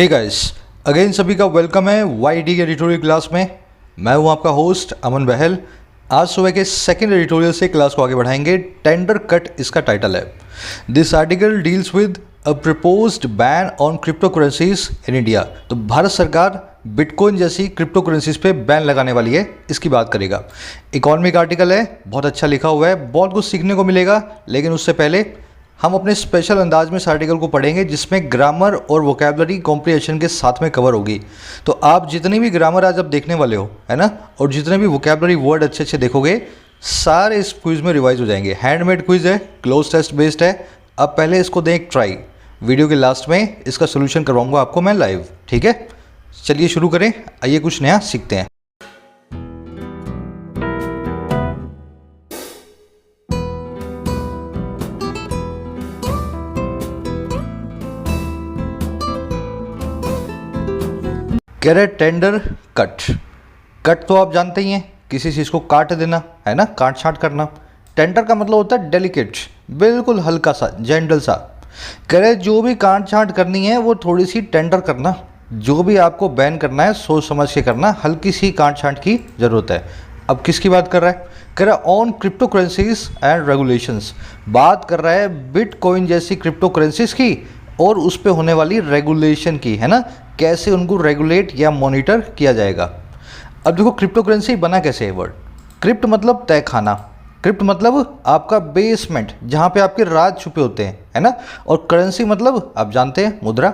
Hey guys, again सभी का welcome है वाईडी के एडिटोरियल क्लास में। मैं हूं आपका होस्ट अमन बहल। आज सुबह के सेकंड एडिटोरियल से क्लास को आगे बढ़ाएंगे। टेंडर कट इसका टाइटल है। This article deals with a proposed ban on crypto currencies in India. तो भारत सरकार बिटकॉइन जैसी क्रिप्टो करेंसीज पे बैन लगाने वाली है, इसकी बात करेगा। इकोनॉमिक आर्टिकल है, बहुत अच्छा लिखा हुआ है, बहुत कुछ सीखने को मिलेगा। लेकिन उससे पहले हम अपने स्पेशल अंदाज में इस आर्टिकल को पढ़ेंगे जिसमें ग्रामर और वोकैबुलरी कॉम्प्रिहेंशन के साथ में कवर होगी। तो आप जितनी भी ग्रामर आज आप देखने वाले हो, है ना, और जितने भी वोकैबुलरी वर्ड अच्छे अच्छे देखोगे, सारे इस क्विज में रिवाइज हो जाएंगे। हैंडमेड क्विज है, क्लोज टेस्ट बेस्ड है। अब पहले इसको दें एक ट्राई। वीडियो के लास्ट में इसका सोल्यूशन करवाऊंगा आपको मैं लाइव, ठीक है। चलिए शुरू करें, आइए कुछ नया सीखते हैं। कह रहे टेंडर कट। कट तो आप जानते ही हैं, किसी चीज़ को काट देना, है ना, काट छाट करना। टेंडर का मतलब होता है डेलिकेट, बिल्कुल हल्का सा, जेंटल सा। कह रहे जो भी काट छाट करनी है वो थोड़ी सी टेंडर करना। जो भी आपको बैन करना है सोच समझ के करना, हल्की सी काट छाट की ज़रूरत है। अब किसकी बात कर रहा है? कह रहा है on crypto currencies and regulations. बात कर रहा है बिटकॉइन जैसी क्रिप्टो करेंसीज की और उस पर होने वाली रेगुलेशन की, है ना, कैसे उनको रेगुलेट या मॉनिटर किया जाएगा। अब देखो क्रिप्टो करेंसी बना कैसे है वर्ड। क्रिप्ट मतलब तय खाना, क्रिप्ट मतलब आपका बेसमेंट जहाँ पे आपके राज छुपे होते हैं, है ना, और करेंसी मतलब आप जानते हैं मुद्रा।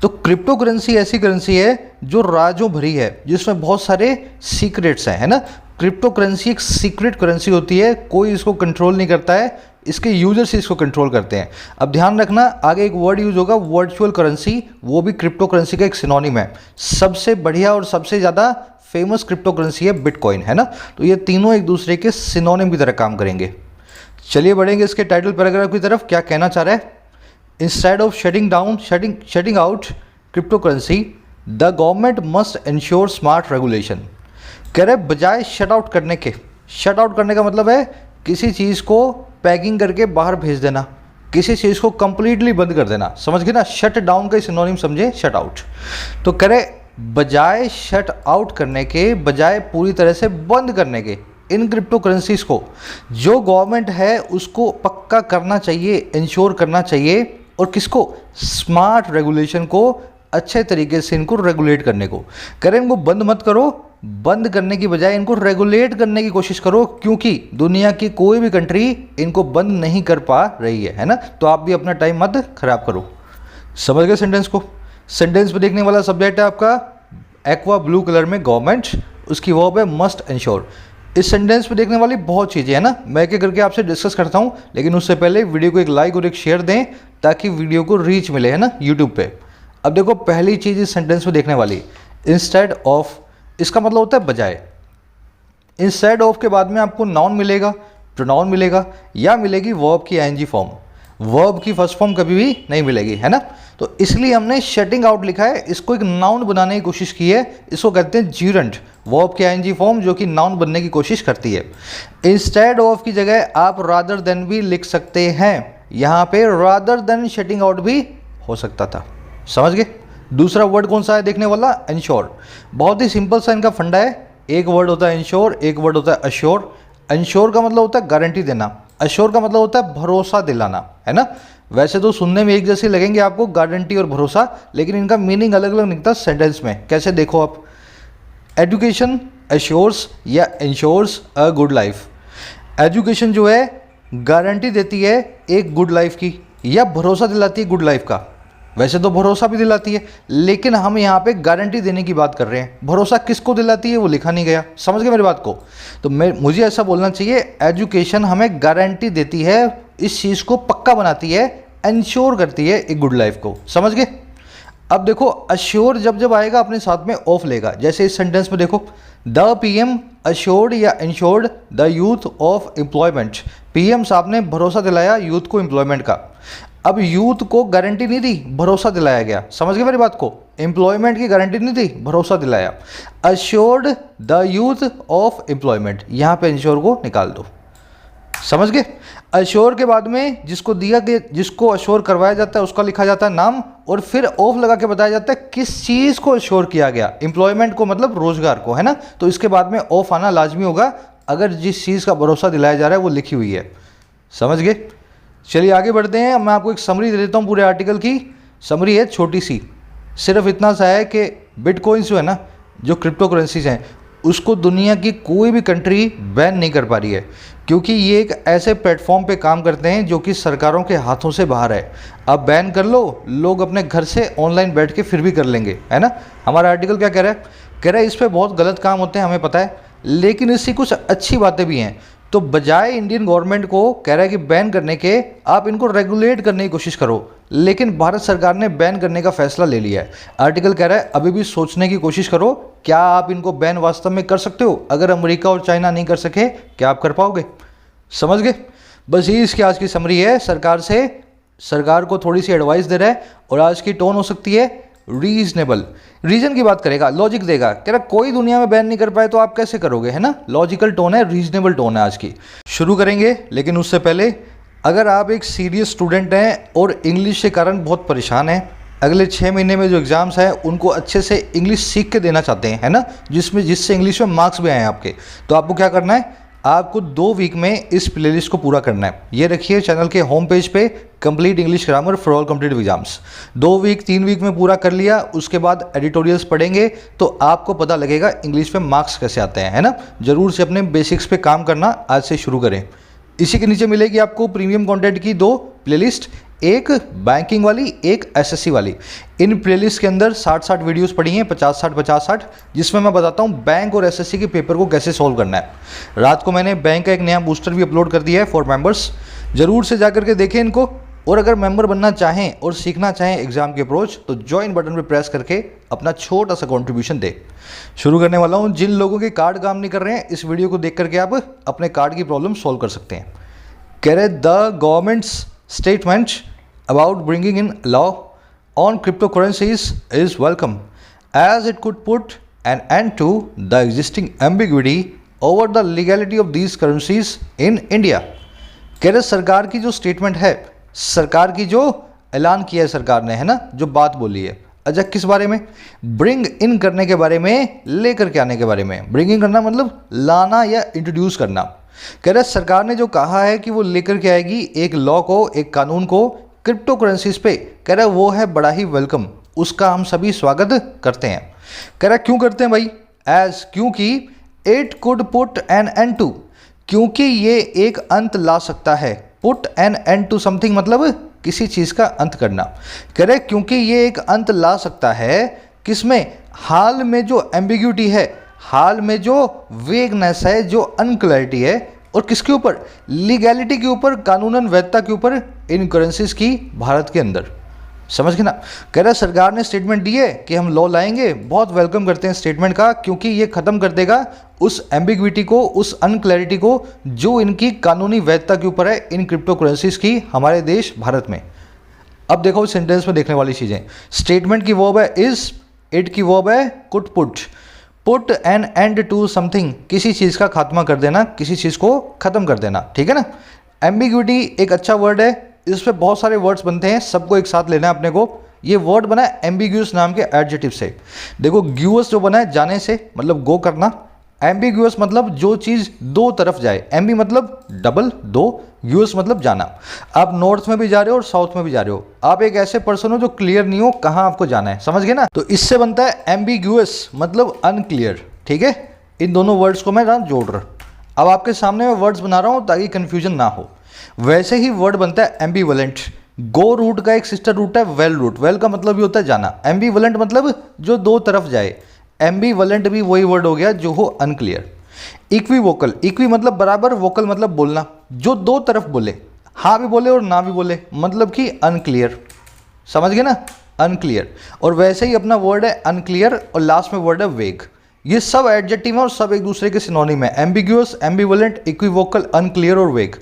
तो क्रिप्टो करेंसी ऐसी करेंसी है जो राजों भरी है, जिसमें बहुत सारे सीक्रेट्स हैं, है ना। क्रिप्टो करेंसी एक सीक्रेट करेंसी होती है, कोई इसको कंट्रोल नहीं करता है, इसके यूजर्स इसको कंट्रोल करते हैं। अब ध्यान रखना, आगे एक वर्ड यूज होगा वर्चुअल करेंसी, वो भी क्रिप्टो करेंसी का एक सिनोनिम है। सबसे बढ़िया और सबसे ज़्यादा फेमस क्रिप्टो करेंसी है बिटकॉइन, है ना। तो ये तीनों एक दूसरे के सिनोनिम की तरह काम करेंगे। चलिए बढ़ेंगे इसके टाइटल पैराग्राफ की तरफ। क्या कहना चाह रहा है? Instead of shutting out crypto currency, the government must ensure smart regulation. कह रहे बजाय शट आउट करने के, शट आउट करने का मतलब है किसी चीज़ को पैकिंग करके बाहर भेज देना, किसी चीज़ को कंप्लीटली बंद कर देना, समझ गए ना। शट डाउन का सिनोनिम समझे शट आउट। तो कह रहे बजाय शट आउट करने के, बजाय पूरी तरह से बंद करने के इन क्रिप्टो करेंसीज को, जो गवर्नमेंट है उसको पक्का करना चाहिए, इंश्योर करना चाहिए। और किसको? स्मार्ट रेगुलेशन को, अच्छे तरीके से इनको रेगुलेट करने को। करें इनको बंद मत करो, बंद करने की बजाय इनको रेगुलेट करने की कोशिश करो, क्योंकि दुनिया की कोई भी कंट्री इनको बंद नहीं कर पा रही है ना। तो आप भी अपना टाइम मत खराब करो। समझ गए सेंटेंस को? सेंटेंस पे देखने वाला सब्जेक्ट है आपका एक्वा ब्लू कलर में गवर्नमेंट, उसकी वर्ब है मस्ट इंश्योर। इस सेंटेंस पे देखने वाली बहुत चीज़ें, है ना, मैं क्या करके आपसे डिस्कस करता हूँ। लेकिन उससे पहले वीडियो को एक लाइक और एक शेयर दें ताकि वीडियो को रीच मिले, है ना, यूट्यूब पे। अब देखो पहली चीज़ इस सेंटेंस में देखने वाली, इंस्टेड ऑफ, इसका मतलब होता है बजाय। इंस्टेड ऑफ के बाद में आपको नाउन मिलेगा, प्रोनाउन मिलेगा, या मिलेगी वर्ब की आईएनजी फॉर्म। वर्ब की फर्स्ट फॉर्म कभी भी नहीं मिलेगी, है ना। तो इसलिए हमने शटिंग आउट लिखा है, इसको एक नाउन बनाने की कोशिश की है। इसको कहते हैं जीरेंट, वर्ब की आईएनजी फॉर्म जो कि नाउन बनने की कोशिश करती है। इंस्टेड ऑफ की जगह आप रादर देन भी लिख सकते हैं। यहाँ पे रादर देन शटिंग आउट भी हो सकता था, समझ गए। दूसरा वर्ड कौन सा है देखने वाला? इंश्योर। बहुत ही सिंपल सा इनका फंडा है। एक वर्ड होता है इंश्योर, एक वर्ड होता है अश्योर। इंश्योर का मतलब होता है गारंटी देना, अश्योर का मतलब होता है भरोसा दिलाना, है ना। वैसे तो सुनने में एक जैसे लगेंगे आपको गारंटी और भरोसा, लेकिन इनका मीनिंग अलग अलग निकलता है सेंटेंस में। कैसे देखो आप, एजुकेशन अश्योर्स या ensures a good life. Education जो है गारंटी देती है एक गुड लाइफ की, या भरोसा दिलाती है गुड लाइफ का। वैसे तो भरोसा भी दिलाती है, लेकिन हम यहाँ पे गारंटी देने की बात कर रहे हैं। भरोसा किसको दिलाती है वो लिखा नहीं गया, समझ गए मेरी बात को। तो मुझे ऐसा बोलना चाहिए, एजुकेशन हमें गारंटी देती है, इस चीज़ को पक्का बनाती है, इंश्योर करती है एक गुड लाइफ को, समझ गए। अब देखो अश्योर जब जब आएगा अपने साथ में ऑफ लेगा। जैसे इस सेंटेंस में देखो, द पीएम अश्योर्ड या insured the youth of employment. PM साहब ने भरोसा दिलाया यूथ को एम्प्लॉयमेंट का। अब यूथ को गारंटी नहीं दी, भरोसा दिलाया गया, समझ गए मेरी बात को। एम्प्लॉयमेंट की गारंटी नहीं दी, भरोसा दिलाया। Assured the youth of employment, यहाँ पे इंश्योर को निकाल दो। समझ गए। अश्योर के बाद में जिसको अश्योर करवाया जाता है उसका लिखा जाता है नाम, और फिर ऑफ लगा के बताया जाता है किस चीज़ को अश्योर किया गया, एम्प्लॉयमेंट को मतलब रोजगार को, है ना। तो इसके बाद में ऑफ आना लाजमी होगा अगर जिस चीज़ का भरोसा दिलाया जा रहा है वो लिखी हुई है। समझ गए। चलिए आगे बढ़ते हैं। मैं आपको एक समरी दे देता हूँ पूरे आर्टिकल की। समरी है छोटी सी, सिर्फ इतना सा है कि बिटकॉइंस जो है ना, जो क्रिप्टो करेंसीज हैं, उसको दुनिया की कोई भी कंट्री बैन नहीं कर पा रही है, क्योंकि ये एक ऐसे प्लेटफॉर्म पे काम करते हैं जो कि सरकारों के हाथों से बाहर है। अब बैन कर लो, लोग अपने घर से ऑनलाइन बैठ के फिर भी कर लेंगे, है ना। हमारा आर्टिकल क्या कह रहा है? कह रहा है इस पर बहुत गलत काम होते हैं, हमें पता है, लेकिन इससे कुछ अच्छी बातें भी हैं। तो बजाय इंडियन गवर्नमेंट को कह रहा है कि बैन करने के, आप इनको रेगुलेट करने की कोशिश करो, लेकिन भारत सरकार ने बैन करने का फैसला ले लिया है। आर्टिकल कह रहा है अभी भी सोचने की कोशिश करो, क्या आप इनको बैन वास्तव में कर सकते हो? अगर अमेरिका और चाइना नहीं कर सके, क्या आप कर पाओगे? समझ गए। बस ये इसकी आज की समरी है। सरकार को थोड़ी सी एडवाइस दे रहा है, और आज की टोन हो सकती है रीजनेबल। रीजन की बात करेगा, लॉजिक देगा। कह रहा कोई दुनिया में बैन नहीं कर पाए तो आप कैसे करोगे, है ना। लॉजिकल टोन है, रीजनेबल टोन है आज की। शुरू करेंगे, लेकिन उससे पहले अगर आप एक सीरियस स्टूडेंट हैं और इंग्लिश के कारण बहुत परेशान हैं, अगले 6 महीने में जो एग्ज़ाम्स हैं उनको अच्छे से इंग्लिश सीख के देना चाहते हैं, है ना, जिससे इंग्लिश में मार्क्स भी आए आपके, तो आपको क्या करना है? आपको 2 वीक में इस प्लेलिस्ट को पूरा करना है। ये रखिए चैनल के होम पेज पे, complete English grammar for all competitive exams. 2 week 3 week में पूरा कर लिया, उसके बाद एडिटोरियल्स पढ़ेंगे तो आपको पता लगेगा इंग्लिश में मार्क्स कैसे आते हैं, है ना। ज़रूर से अपने बेसिक्स पे काम करना आज से शुरू करें। इसी के नीचे मिलेगी आपको प्रीमियम कंटेंट की 2 प्लेलिस्ट, एक बैंकिंग वाली, एक एसएससी वाली। इन प्लेलिस्ट के अंदर 60-60 वीडियोस पड़ी हैं, 50-60, जिसमें मैं बताता हूं बैंक और एसएससी के पेपर को कैसे सॉल्व करना है। रात को मैंने बैंक का एक नया बूस्टर भी अपलोड कर दिया है फॉर मेंबर्स, ज़रूर से जाकर के देखें इनको। और अगर मेंबर बनना चाहें और सीखना चाहें एग्जाम की अप्रोच, तो ज्वाइन बटन पर प्रेस करके अपना छोटा सा कॉन्ट्रीब्यूशन दे। शुरू करने वाला हूँ। जिन लोगों के कार्ड काम नहीं कर रहे हैं, इस वीडियो को देख करके आप अपने कार्ड की प्रॉब्लम सॉल्व कर सकते हैं। कह रहे the governments statement about bringing in law on cryptocurrencies is welcome, as it could put an end to the existing ambiguity over the legality of these currencies in India। कह रहे सरकार की जो स्टेटमेंट है, सरकार की जो ऐलान किया है सरकार ने, है ना, जो बात बोली है, अच्छा किस बारे में? ब्रिंग इन करने के बारे में, लेकर के आने के बारे में। ब्रिंग इन करना मतलब लाना या इंट्रोड्यूस करना। कह रहे सरकार ने जो कहा है कि वो लेकर के आएगी एक लॉ को, एक कानून को क्रिप्टो करेंसीज पे, कह रहा है वो है बड़ा ही वेलकम, उसका हम सभी स्वागत करते हैं। कह रहा है क्यों करते हैं भाई? एज, क्योंकि it could put an end to, क्योंकि ये एक अंत ला सकता है। Put an end to something मतलब किसी चीज़ का अंत करना। कह रहे क्योंकि ये एक अंत ला सकता है, किसमें? हाल में जो एम्बिग्यूटी है, हाल में जो वेगनेस है, जो अनक्लैरिटी है, और किसके ऊपर? लीगैलिटी के ऊपर, कानूनन वैधता के ऊपर इन करेंसीज की भारत के अंदर। समझ गए ना। कह रहा सरकार ने स्टेटमेंट दी है कि हम लॉ लाएंगे, बहुत वेलकम करते हैं स्टेटमेंट का, क्योंकि ये खत्म कर देगा उस एम्बिग्विटी को, उस अनक्लैरिटी को जो इनकी कानूनी वैधता के ऊपर है, इन क्रिप्टो करेंसीज की हमारे देश भारत में। अब देखो इस सेंटेंस में देखने वाली चीज़ें। स्टेटमेंट की वर्ब है इज, इट की वर्ब है could put. Put an end to something, किसी चीज़ का खात्मा कर देना, किसी चीज़ को ख़त्म कर देना, ठीक है ना। एम्बिग्यूटी एक अच्छा वर्ड है, इस पर बहुत सारे वर्ड्स बनते हैं, सबको एक साथ लेना है अपने को। ये वर्ड बना है एम्बिग्यूस नाम के एडजेक्टिव से। देखो ग्यूअस जो बना है जाने से, मतलब गो करना। एम्बिग्यूअस मतलब जो चीज़ 2 तरफ जाए। एम्बी मतलब डबल, 2, यूएस मतलब जाना। आप नॉर्थ में भी जा रहे हो और साउथ में भी जा रहे हो, आप एक ऐसे पर्सन हो जो क्लियर नहीं हो कहाँ आपको जाना है, समझ गए ना। तो इससे बनता है एम्बिग्यूअस मतलब अनक्लियर, ठीक है। इन दोनों वर्ड्स को मैं ना जोड़ रहा। अब आपके सामने मैं वर्ड्स बना रहा हूँ ताकि कन्फ्यूजन ना हो। वैसे ही वर्ड बनता है एम्बीवेलेंट। गो रूट का एक सिस्टर रूट है वेल रूट। वेल का मतलब भी होता है जाना। एम्बीवेलेंट मतलब जो 2 तरफ जाए। एम्बीवेलेंट भी वही वर्ड हो गया जो हो अनक्लियर। इक्विवोकल, इक्वी मतलब बराबर, वोकल मतलब बोलना, जो 2 तरफ बोले, हाँ भी बोले और ना भी बोले, मतलब कि अनक्लियर। समझ गए ना, अनक्लियर। और वैसे ही अपना वर्ड है अनक्लियर और लास्ट में वर्ड है वेग। ये सब एडजेक्टिव है और सब एक दूसरे के सिनोनिम है। एम्बिग्यूअस, एम्बीवेलेंट, इक्विवोकल, अनक्लियर और वेग।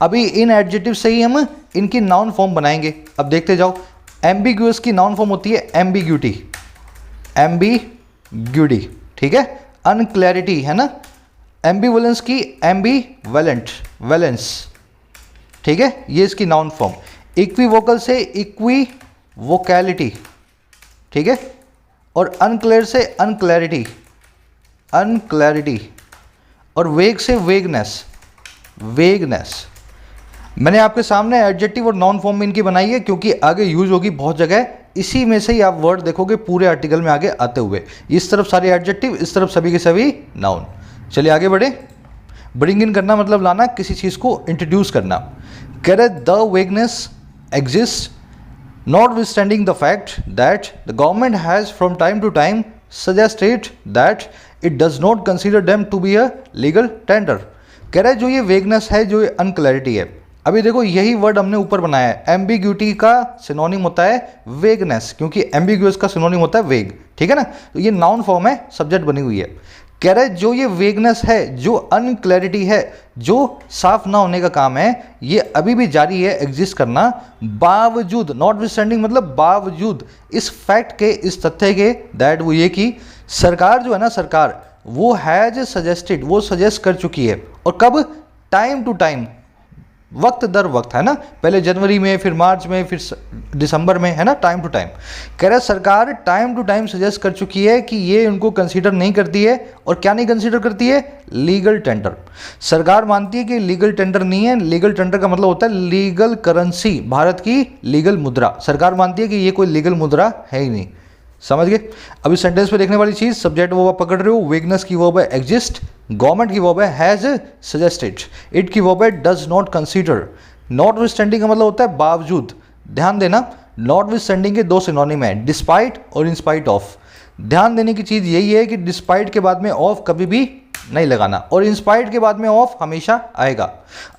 अभी इन एडजेक्टिव से ही हम इनकी नाउन फॉर्म बनाएंगे। अब देखते जाओ। एम्बिग्यूअस की नाउन फॉर्म होती है एम्बिग्यूटी, एम्बिग्यूटी, ठीक है। अनक्लैरिटी है ना। एम्बिवेलेंस की एम्बीवेलेंट, वैलेंस, ठीक है, ये इसकी नाउन फॉर्म। इक्विवोकल से इक्विवोकैलिटी, ठीक है, और अनक्लियर से अनक्लैरिटी, अनक्लैरिटी, और वेग से वेगनेस, वेगनेस। मैंने आपके सामने एडजेक्टिव और नाउन फॉर्म में इनकी बनाई है क्योंकि आगे यूज होगी बहुत जगह, इसी में से ही आप वर्ड देखोगे पूरे आर्टिकल में आगे आते हुए। इस तरफ सारे एडजेक्टिव, इस तरफ सभी के सभी नाउन। चलिए आगे बढ़े। ब्रिंग इन करना मतलब लाना, किसी चीज़ को इंट्रोड्यूस करना। कह रहे the vagueness exist notwithstanding the fact that the government has from time to time suggested that it does not consider them to be a legal tender। कह रहा है जो ये वेगनेस है, जो ये अनक्लैरिटी है, अभी देखो यही वर्ड हमने ऊपर बनाया है। एम्बिग्यूटी का सिनोनिम होता है वेगनेस, क्योंकि एम्बिग्यूअस का सिनोनिम होता है वेग, ठीक है ना। तो ये नाउन फॉर्म है, सब्जेक्ट बनी हुई है। कह रहे जो ये वेगनेस है, जो अनक्लैरिटी है, जो साफ ना होने का काम है, ये अभी भी जारी है एग्जिस्ट करना, बावजूद, नॉटविथस्टैंडिंग मतलब बावजूद इस फैक्ट के, इस तथ्य के, दैट वो ये कि सरकार जो है ना, सरकार वो हैज सजेस्टेड, वो सजेस्ट कर चुकी है। और कब? टाइम टू टाइम, वक्त दर वक्त, है ना। पहले जनवरी में, फिर मार्च में, फिर दिसंबर में, है ना, टाइम टू टाइम। कह रहा सरकार टाइम टू टाइम सजेस्ट कर चुकी है कि ये उनको कंसीडर नहीं करती है। और क्या नहीं कंसीडर करती है? Legal tender. सरकार मानती है कि लीगल टेंडर नहीं है। लीगल टेंडर का मतलब होता है लीगल करेंसी, भारत की लीगल मुद्रा। सरकार मानती है कि ये कोई लीगल मुद्रा है ही नहीं। समझ गए? अभी सेंटेंस पे देखने वाली चीज, सब्जेक्ट वर्ब आप पकड़ रहे हो। वेगनेस की वर्ब है एग्जिस्ट, गवर्नमेंट की वर्ब है हैज सजेस्टेड, इट की वर्ब है डज नॉट कंसीडर। नॉटविथस्टैंडिंग का मतलब होता है बावजूद। ध्यान देना, नॉटविथस्टैंडिंग के दो सिनोनिम है, डिस्पाइट और इंस्पाइट ऑफ। ध्यान देने की चीज यही है कि डिस्पाइट के बाद में ऑफ कभी भी नहीं लगाना, और इंस्पाइट के बाद में ऑफ हमेशा आएगा।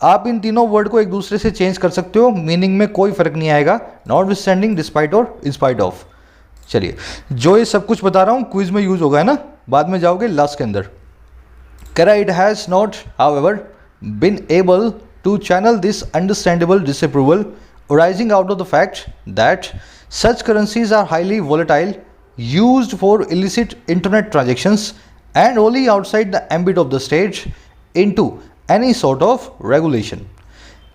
आप इन तीनों वर्ड को एक दूसरे से चेंज कर सकते हो, मीनिंग में कोई फर्क नहीं आएगा। नॉटविथस्टैंडिंग, डिस्पाइट और इंस्पाइट ऑफ। चलिए, जो ये सब कुछ बता रहा हूँ क्विज में यूज होगा, है ना, बाद में जाओगे लास्ट के अंदर। कह रहा it has not however been able to channel this understandable disapproval arising out of the fact that such currencies are highly volatile, used for illicit internet transactions and only outside the ambit of the state into any sort of regulation।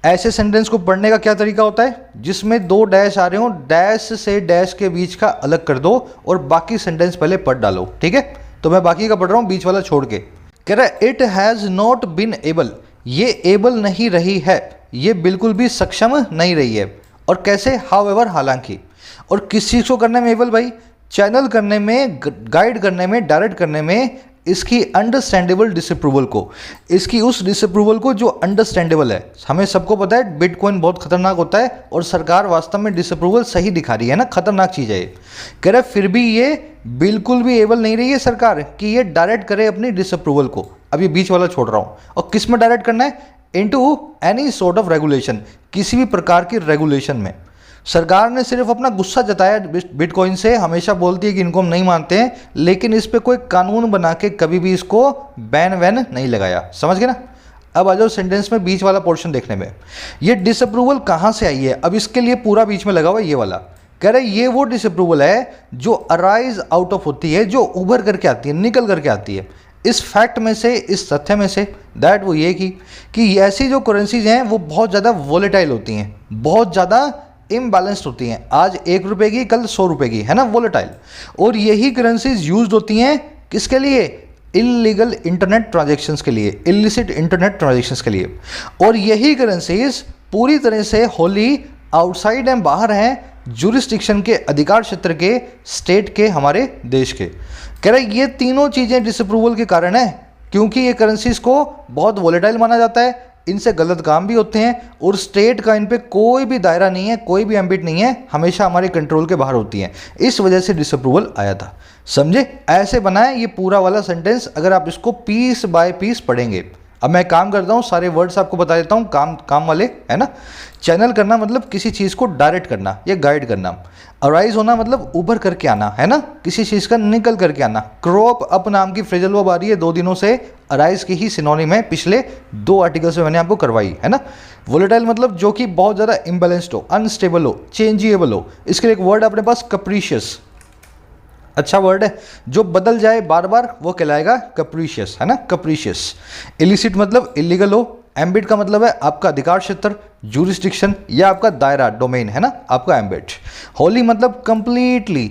ऐसे sentence को पढ़ने का क्या तरीका होता है? जिसमें दो डैश आ रहे हो, डैश से डैश के बीच का अलग कर दो और बाकी सेंटेंस पहले पढ़ डालो, ठीक है। तो मैं बाकी का पढ़ रहा हूं, बीच वाला छोड़ के। कह रहा है it has not been able, ये एबल नहीं रही है, ये बिल्कुल भी सक्षम नहीं रही है। और कैसे? हाउएवर, हालांकि। और किस चीज़ को करने में एबल भाई? चैनल करने में, गाइड करने में, डायरेक्ट करने में इसकी अंडरस्टैंडेबल डिसअप्रूवल को, इसकी उस डिसअप्रूवल को जो अंडरस्टैंडेबल है। हमें सबको पता है बिटकॉइन बहुत खतरनाक होता है और सरकार वास्तव में डिसअप्रूवल सही दिखा रही है ना, खतरनाक चीज़ है ये। कह रहे फिर भी ये बिल्कुल भी एबल नहीं रही है सरकार कि ये डायरेक्ट करे अपनी डिसअप्रूवल को। अब ये बीच वाला छोड़ रहा हूँ। और किस में डायरेक्ट करना है? Into any sort of regulation, किसी भी प्रकार की रेगुलेशन में। सरकार ने सिर्फ अपना गुस्सा जताया बिटकॉइन से, हमेशा बोलती है कि इनको हम नहीं मानते हैं, लेकिन इस पे कोई कानून बना के कभी भी इसको बैन वैन नहीं लगाया। समझ गए ना? अब आ जाओ सेंटेंस में बीच वाला पोर्शन देखने में। ये डिसअप्रूवल कहाँ से आई है? अब इसके लिए पूरा बीच में लगा हुआ ये वाला। कह रहे ये वो डिसअप्रूवल है जो अराइज आउट ऑफ होती है, जो उभर करके आती है, निकल करके आती है इस फैक्ट में से, इस तथ्य में से, दैट वो ये कि ऐसी जो करेंसीज हैं वो बहुत ज़्यादा वोलेटाइल होती हैं, बहुत ज़्यादा इम्बैलेंस्ड होती हैं। आज 1 रुपये की, कल 100 रुपये की, है ना, वोलेटाइल। और यही करेंसीज यूज्ड होती हैं किसके लिए? इलीगल इंटरनेट ट्रांजैक्शंस के लिए, इलिसिट इंटरनेट ट्रांजैक्शंस के लिए। और यही करेंसीज पूरी तरह से होली आउटसाइड एंड बाहर हैं जुरिस्डिक्शन के, अधिकार क्षेत्र के, स्टेट के, हमारे देश के। कह रहे ये तीनों चीज़ें डिसअप्रूवल के कारण है, क्योंकि ये करेंसीज को बहुत वोलेटाइल माना जाता है, इनसे गलत काम भी होते हैं, और स्टेट का इन पे कोई भी दायरा नहीं है, कोई भी एम्बिट नहीं है, हमेशा हमारे कंट्रोल के बाहर होती हैं। इस वजह से डिसअप्रूवल आया था। समझे? ऐसे बनाए ये पूरा वाला सेंटेंस, अगर आप इसको पीस बाय पीस पढ़ेंगे। अब मैं काम करता हूँ, सारे वर्ड्स आपको बता देता हूँ, काम वाले, है ना। चैनल करना मतलब किसी चीज़ को डायरेक्ट करना या गाइड करना। अराइज होना मतलब उभर करके आना, है ना, किसी चीज़ का निकल करके आना। क्रॉप अप नाम की फ्रेजल वर्ब आ रही है 2 दिनों से, अराइज की ही सिनोनिम है, पिछले 2 आर्टिकल्स में मैंने आपको करवाई, है ना। वोलेटाइल मतलब जो कि बहुत ज़्यादा इम्बैलेंस्ड हो, अनस्टेबल हो, चेंजिएबल हो। इसके लिए एक वर्ड अपने पास कैप्रिशियस, अच्छा वर्ड है, जो बदल जाए बार बार वो कहलाएगा कैप्रिशियस, है ना, कैप्रिशियस। इलिसिट मतलब इलीगल हो, एम्बिट का मतलब है आपका अधिकार क्षेत्र, जूरिस्डिक्शन या आपका दायरा, डोमेन है ना आपका एम्बिट। होली मतलब कंप्लीटली,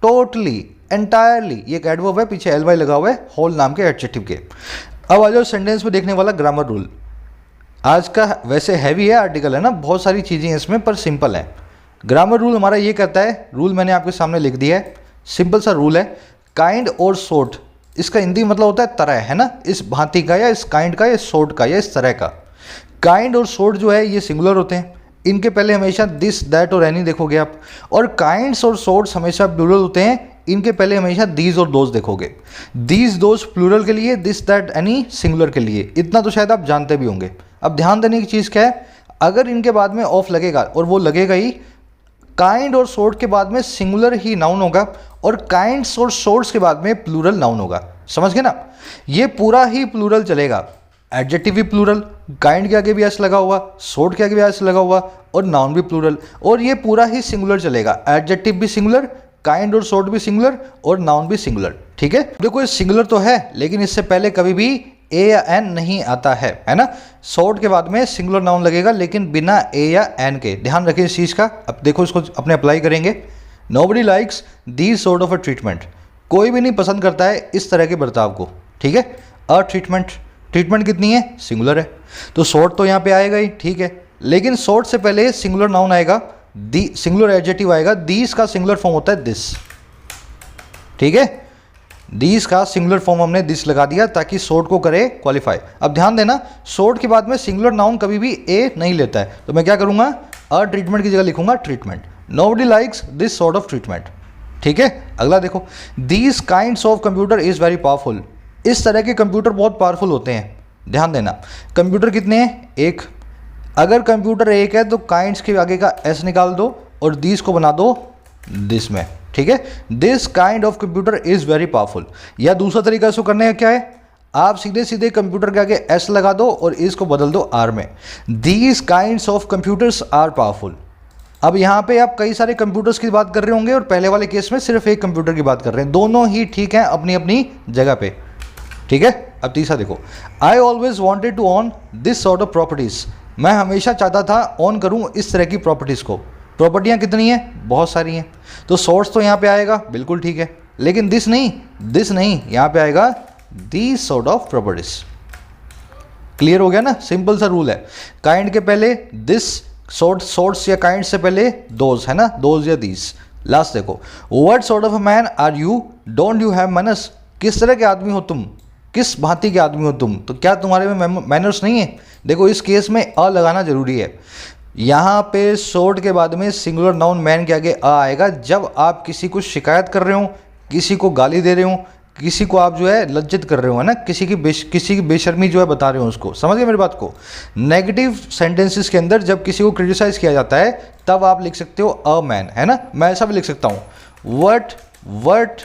टोटली, एंटायरली, ये एक एडवर्ब है, पीछे एल वाई लगा हुआ है होल नाम के एडजेक्टिव के। अब आ जाओ सेंटेंस में देखने वाला ग्रामर रूल। आज का वैसे हैवी है आर्टिकल है ना, बहुत सारी चीज़ें हैं इसमें पर सिंपल है। ग्रामर रूल हमारा ये कहता है, रूल मैंने आपके सामने लिख दिया है, सिंपल सा रूल है, काइंड और सोर्ट, इसका हिंदी मतलब होता है तरह है ना, इस भांति का या इस काइंड का या सोर्ट का या इस तरह का। काइंड और सोर्ट जो है ये सिंगुलर होते हैं, इनके पहले हमेशा दिस, दैट और एनी देखोगे आप। और काइंड्स और सोर्ट्स हमेशा प्लूरल होते हैं, इनके पहले हमेशा दीज और दोज देखोगे। दीज दोज प्लूरल के लिए, दिस दैट एनी सिंगुलर के लिए। इतना तो शायद आप जानते भी होंगे। अब ध्यान देने की चीज़ क्या है, अगर इनके बाद में ऑफ लगेगा, और वो लगेगा ही, काइंड और सोर्ट के बाद में सिंगुलर ही नाउन होगा और काइंड्स और सोर्ट्स के बाद में प्लूरल नाउन होगा। समझ गए ना, ये पूरा ही प्लूरल चलेगा। एडजेक्टिव भी प्लूरल, काइंड के आगे भी एस लगा हुआ, सोर्ट के आगे भी एस लगा हुआ और नाउन भी प्लूरल, और ये पूरा ही सिंगुलर चलेगा। एडजेक्टिव भी सिंगुलर, काइंड और सोर्ट भी सिंगुलर और नाउन भी सिंगुलर। ठीक है, देखो ये सिंगुलर तो है लेकिन इससे पहले कभी भी ए या एन नहीं आता है ना। सोर्ट के बाद में सिंगुलर नाउन लगेगा लेकिन बिना ए या एन के, ध्यान रखें इस चीज़ का। अब देखो इसको अपने अप्लाई करेंगे। Nobody likes these sort of a treatment, कोई भी नहीं पसंद करता है इस तरह के बर्ताव को। ठीक है, अ ट्रीटमेंट, ट्रीटमेंट कितनी है, सिंगुलर है, तो सॉर्ट तो यहाँ पे आएगा ही। ठीक है, लेकिन सॉर्ट से पहले सिंगुलर नाउन आएगा, दी सिंगुलर एडजेक्टिव आएगा। दीज का सिंगुलर फॉर्म होता है दिस। ठीक है, दीज का सिंगुलर फॉर्म हमने दिस लगा दिया ताकि सॉर्ट को करे क्वालिफाई। अब ध्यान देना, सॉर्ट के बाद में सिंगुलर नाउन कभी भी ए नहीं लेता है, तो मैं क्या करूंगा, अ ट्रीटमेंट की जगह लिखूंगा treatment. Nobody likes this sort of treatment. ठीक है, अगला देखो, these kinds of computer is very powerful, इस तरह के कंप्यूटर बहुत पावरफुल होते हैं। ध्यान देना, कंप्यूटर कितने हैं, एक। अगर कंप्यूटर एक है तो काइंड्स के आगे का एस निकाल दो और दीज को बना दो दिस में। ठीक है, this kind of computer is very powerful. या दूसरा तरीका इसको करने का क्या है, आप सीधे सीधे कंप्यूटर के आगे एस लगा दो और इसको बदल दो आर में। These kinds of computers are powerful. अब यहाँ पे आप कई सारे कंप्यूटर्स की बात कर रहे होंगे और पहले वाले केस में सिर्फ एक कंप्यूटर की बात कर रहे हैं, दोनों ही ठीक है अपनी अपनी जगह पे। ठीक है, अब तीसरा देखो, I always wanted to on this sort of properties, मैं हमेशा चाहता था ऑन करूँ इस तरह की प्रॉपर्टीज़ को। प्रॉपर्टियाँ कितनी हैं, बहुत सारी हैं, तो सोर्स तो यहाँ पे आएगा, बिल्कुल ठीक है, लेकिन दिस नहीं यहाँ पे आएगा this sort of properties. Clear हो गया ना, सिंपल सा रूल है। काइंड के पहले दिस, सोर्ट्स या काइंड से पहले दोज है ना, दोज या दीज। लास्ट देखो, what sort of a man are you, don't you have manners, किस तरह के आदमी हो तुम, किस भांति के आदमी हो तुम, तो क्या तुम्हारे में मैनर्स नहीं है। देखो इस केस में अ लगाना जरूरी है। यहाँ पे सोर्ट के बाद में सिंगुलर नाउन मैन के आगे अ आएगा जब आप किसी को शिकायत कर रहे हो, किसी को गाली दे रहे हो, किसी को आप जो है लज्जित कर रहे हो है ना, किसी की बेशर्मी जो है बता रहे हो उसको। समझ गए मेरी बात को। नेगेटिव सेंटेंसेस के अंदर जब किसी को क्रिटिसाइज किया जाता है तब आप लिख सकते हो अ मैन है ना। मैं ऐसा भी लिख सकता हूँ, what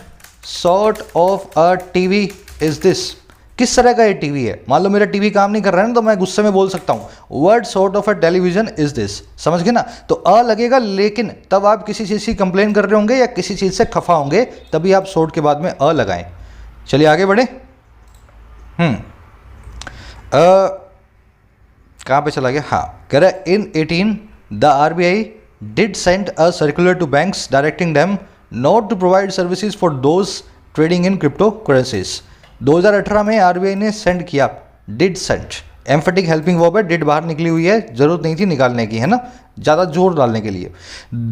sort of a TV is this, किस तरह का ये टीवी है। मान लो मेरा टीवी काम नहीं कर रहा है ना, तो मैं गुस्से में बोल सकता हूँ what sort of a television is this. समझ गए ना, तो अ लगेगा, लेकिन तब आप किसी चीज़ की कंप्लेन कर रहे होंगे या किसी चीज़ से खफा होंगे तभी आप सॉर्ट के बाद में अ लगाएं। चलिए आगे बढ़े। कहाँ पे चला गया, हाँ, कह रहा है in 18 the RBI did send a circular to banks directing them not to provide services for those trading in crypto currencies. 2018 में RBI ने सेंड किया, did send, emphatic helping verb है, डिड बाहर निकली हुई है, जरूरत नहीं थी निकालने की है ना, ज़्यादा जोर डालने के लिए।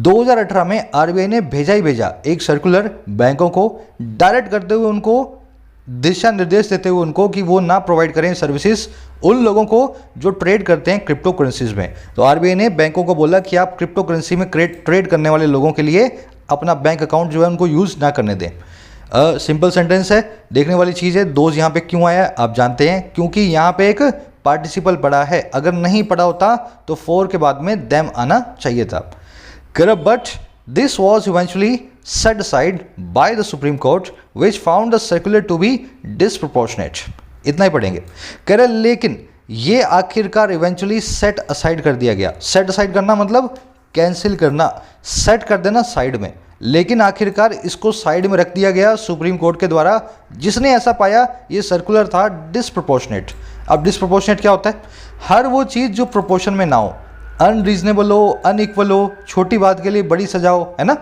2018 में RBI ने भेजा एक सर्कुलर बैंकों को, डायरेक्ट करते हुए उनको दिशा निर्देश देते हुए उनको कि वो ना प्रोवाइड करें सर्विसेज उन लोगों को जो ट्रेड करते हैं क्रिप्टो करेंसीज में। तो RBI ने बैंकों को बोला कि आप क्रिप्टो करेंसी में ट्रेड करने वाले लोगों के लिए अपना बैंक अकाउंट जो है उनको यूज़ ना करने दें। सिंपल सेंटेंस है, देखने वाली चीज़ है। दोज यहाँ पे क्यों आया आप जानते हैं, क्योंकि यहाँ पे एक पार्टिसिपल पड़ा है, अगर नहीं पड़ा होता तो फोर के बाद में देम आना चाहिए था। But this was eventually set aside by the Supreme Court which found the circular to be disproportionate। इतना ही पढ़ेंगे। कह रहे लेकिन ये आखिरकार इवेंचुअली सेट असाइड कर दिया गया। सेट असाइड करना मतलब कैंसिल करना, सेट कर देना साइड में, लेकिन आखिरकार इसको साइड में रख दिया गया सुप्रीम कोर्ट के द्वारा, जिसने ऐसा पाया ये सर्कुलर था डिसप्रोपोर्शनेट। अब डिसप्रोपोर्शनेट क्या होता है? हर वो चीज़ जो प्रोपोर्शन में ना हो, अनरीजनेबल हो, अनइक्वल हो, छोटी बात के लिए बड़ी सजा हो, है ना।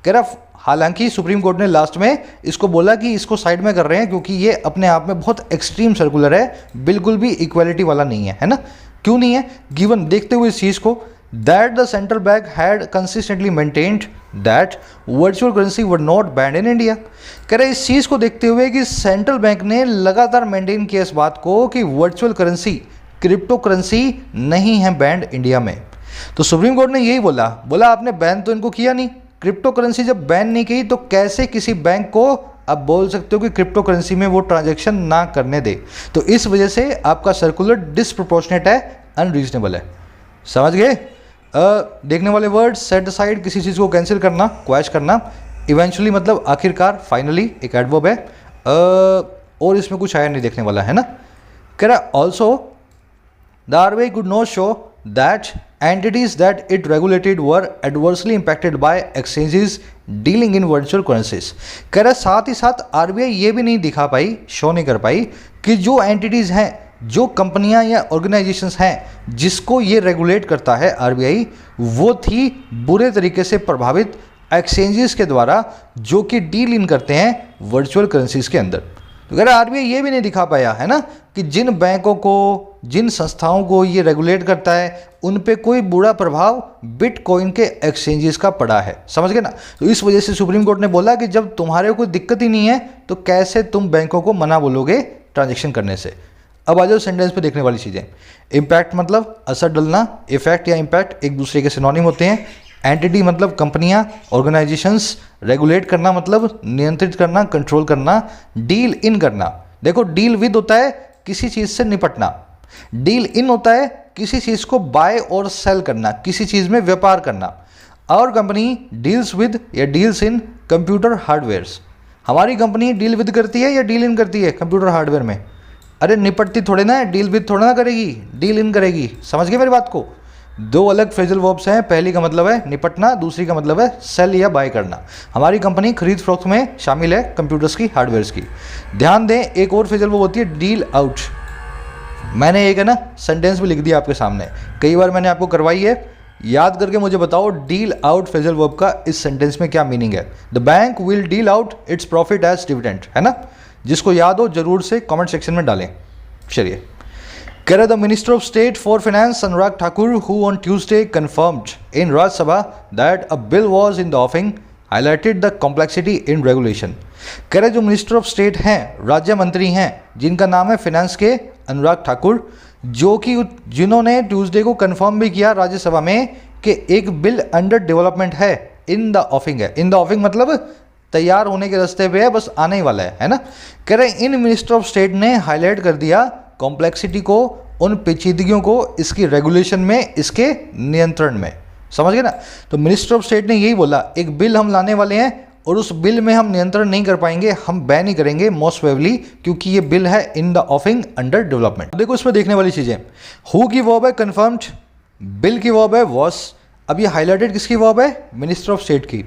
कह रहा हालांकि सुप्रीम कोर्ट ने लास्ट में इसको बोला कि इसको साइड में कर रहे हैं क्योंकि ये अपने आप में बहुत एक्सट्रीम सर्कुलर है, बिल्कुल भी इक्वालिटी वाला नहीं है, है ना। क्यों नहीं है? गिवन देखते हुए इस चीज़ को that the central bank had consistently maintained that virtual currency were not band in India. कह रहे इस चीज़ को देखते हुए कि सेंट्रल बैंक ने लगातार मेंटेन किया इस बात को कि वर्चुअल करेंसी, क्रिप्टो करेंसी नहीं है बैंड इंडिया में। तो सुप्रीम कोर्ट ने यही बोला आपने बैन तो इनको किया नहीं, क्रिप्टो करेंसी जब बैन नहीं की तो कैसे किसी बैंक को आप बोल सकते हो कि क्रिप्टो करेंसी में वो ट्रांजैक्शन ना करने दे। तो इस वजह से आपका सर्कुलर डिसप्रोपोर्शनेट है, अनरीजनेबल है। समझ गए? देखने वाले वर्ड सेट असाइड, किसी चीज़ को कैंसिल करना, क्वैश करना, इवेंचुअली मतलब आखिरकार, फाइनली एक एडवर्ब है, और इसमें कुछ आया नहीं देखने वाला, है ना। कह रहा also the RBI could not show that entities that it regulated were adversely impacted by exchanges dealing in virtual currencies। कह रहा साथ ही साथ आरबीआई ये भी नहीं दिखा पाई, शो नहीं कर पाई कि जो एंटिटीज़ हैं, जो कंपनियां या ऑर्गेनाइजेशंस हैं जिसको ये रेगुलेट करता है आरबीआई, वो थी बुरे तरीके से प्रभावित एक्सचेंजेस के द्वारा जो कि डील इन करते हैं वर्चुअल करेंसीज के अंदर। तो कह रहा आरबीआई ये भी नहीं दिखा पाया, है ना, कि जिन बैंकों को, जिन संस्थाओं को ये रेगुलेट करता है उन पे कोई बुरा प्रभाव बिटकॉइन के एक्सचेंजेस का पड़ा है। समझ गए ना। तो इस वजह से सुप्रीम कोर्ट ने बोला कि जब तुम्हारे कोई दिक्कत ही नहीं है तो कैसे तुम बैंकों को मना बोलोगे ट्रांजैक्शन करने से। अब आ जाओ सेंटेंस पे देखने वाली चीज़ें। इम्पैक्ट मतलब असर डलना, इफेक्ट या इम्पैक्ट एक दूसरे के सिनोनिम होते हैं। एंटिटी मतलब कंपनियां, ऑर्गेनाइजेशंस। रेगुलेट करना मतलब नियंत्रित करना, कंट्रोल करना। डील इन करना, देखो डील विद होता है किसी चीज़ से निपटना, डील इन होता है किसी चीज़ को बाय और सेल करना, किसी चीज़ में व्यापार करना। और कंपनी डील्स विद या डील्स इन कंप्यूटर हार्डवेयर्स। हमारी कंपनी डील विद करती है या डील इन करती है कंप्यूटर हार्डवेयर में? अरे निपटती थोड़े ना है, डील विद थोड़ा ना करेगी, डील इन करेगी। समझ गए मेरी बात को? दो अलग फ्रेजल वर्ब्स हैं, पहली का मतलब है निपटना, दूसरी का मतलब है सेल या बाय करना। हमारी कंपनी खरीद फरोख्त में शामिल है कंप्यूटर्स की, हार्डवेयर्स की। ध्यान दें एक और फ्रेजल वर्ब होती है डील आउट। मैंने एक है ना सेंटेंस भी लिख दिया आपके सामने, कई बार मैंने आपको करवाई है, याद करके मुझे बताओ डील आउट फ्रेजल वर्ब का इस सेंटेंस में क्या मीनिंग है। The bank will deal out its profit as dividend, है ना। जिसको याद हो जरूर से कमेंट सेक्शन में डालें। चलिए, कह रहे the minister of state for finance Anurag Thakur who on Tuesday confirmed in Rajya Sabha that a bill was in the ऑफिंग highlighted the complexity in regulation. कह रहे जो मिनिस्टर ऑफ स्टेट हैं, राज्य मंत्री हैं, जिनका नाम है फाइनेंस के अनुराग ठाकुर, जो कि जिन्होंने ट्यूसडे को कंफर्म भी किया राज्यसभा में कि एक बिल अंडर डेवलपमेंट है, इन द ऑफिंग है। इन द ऑफिंग मतलब तैयार होने के रास्ते पे है, बस आने ही वाला है ना। कह रहे इन मिनिस्टर ऑफ स्टेट ने हाईलाइट कर दिया कॉम्प्लेक्सिटी को, उन पेचीदगियों को इसकी रेगुलेशन में, इसके नियंत्रण में। समझ गए ना। तो मिनिस्टर ऑफ स्टेट ने यही बोला एक बिल हम लाने वाले हैं और उस बिल में हम नियंत्रण नहीं कर पाएंगे, हम बैन ही करेंगे मोस्ट प्रोबेबली, क्योंकि ये बिल है इन द ऑफिंग अंडर डेवलपमेंट। देखो इसमें देखने वाली चीज़ें, हु की वर्ब है कन्फर्म्ड, बिल की वर्ब है वॉस। अब ये हाईलाइटेड किसकी वर्ब है? मिनिस्टर ऑफ स्टेट की।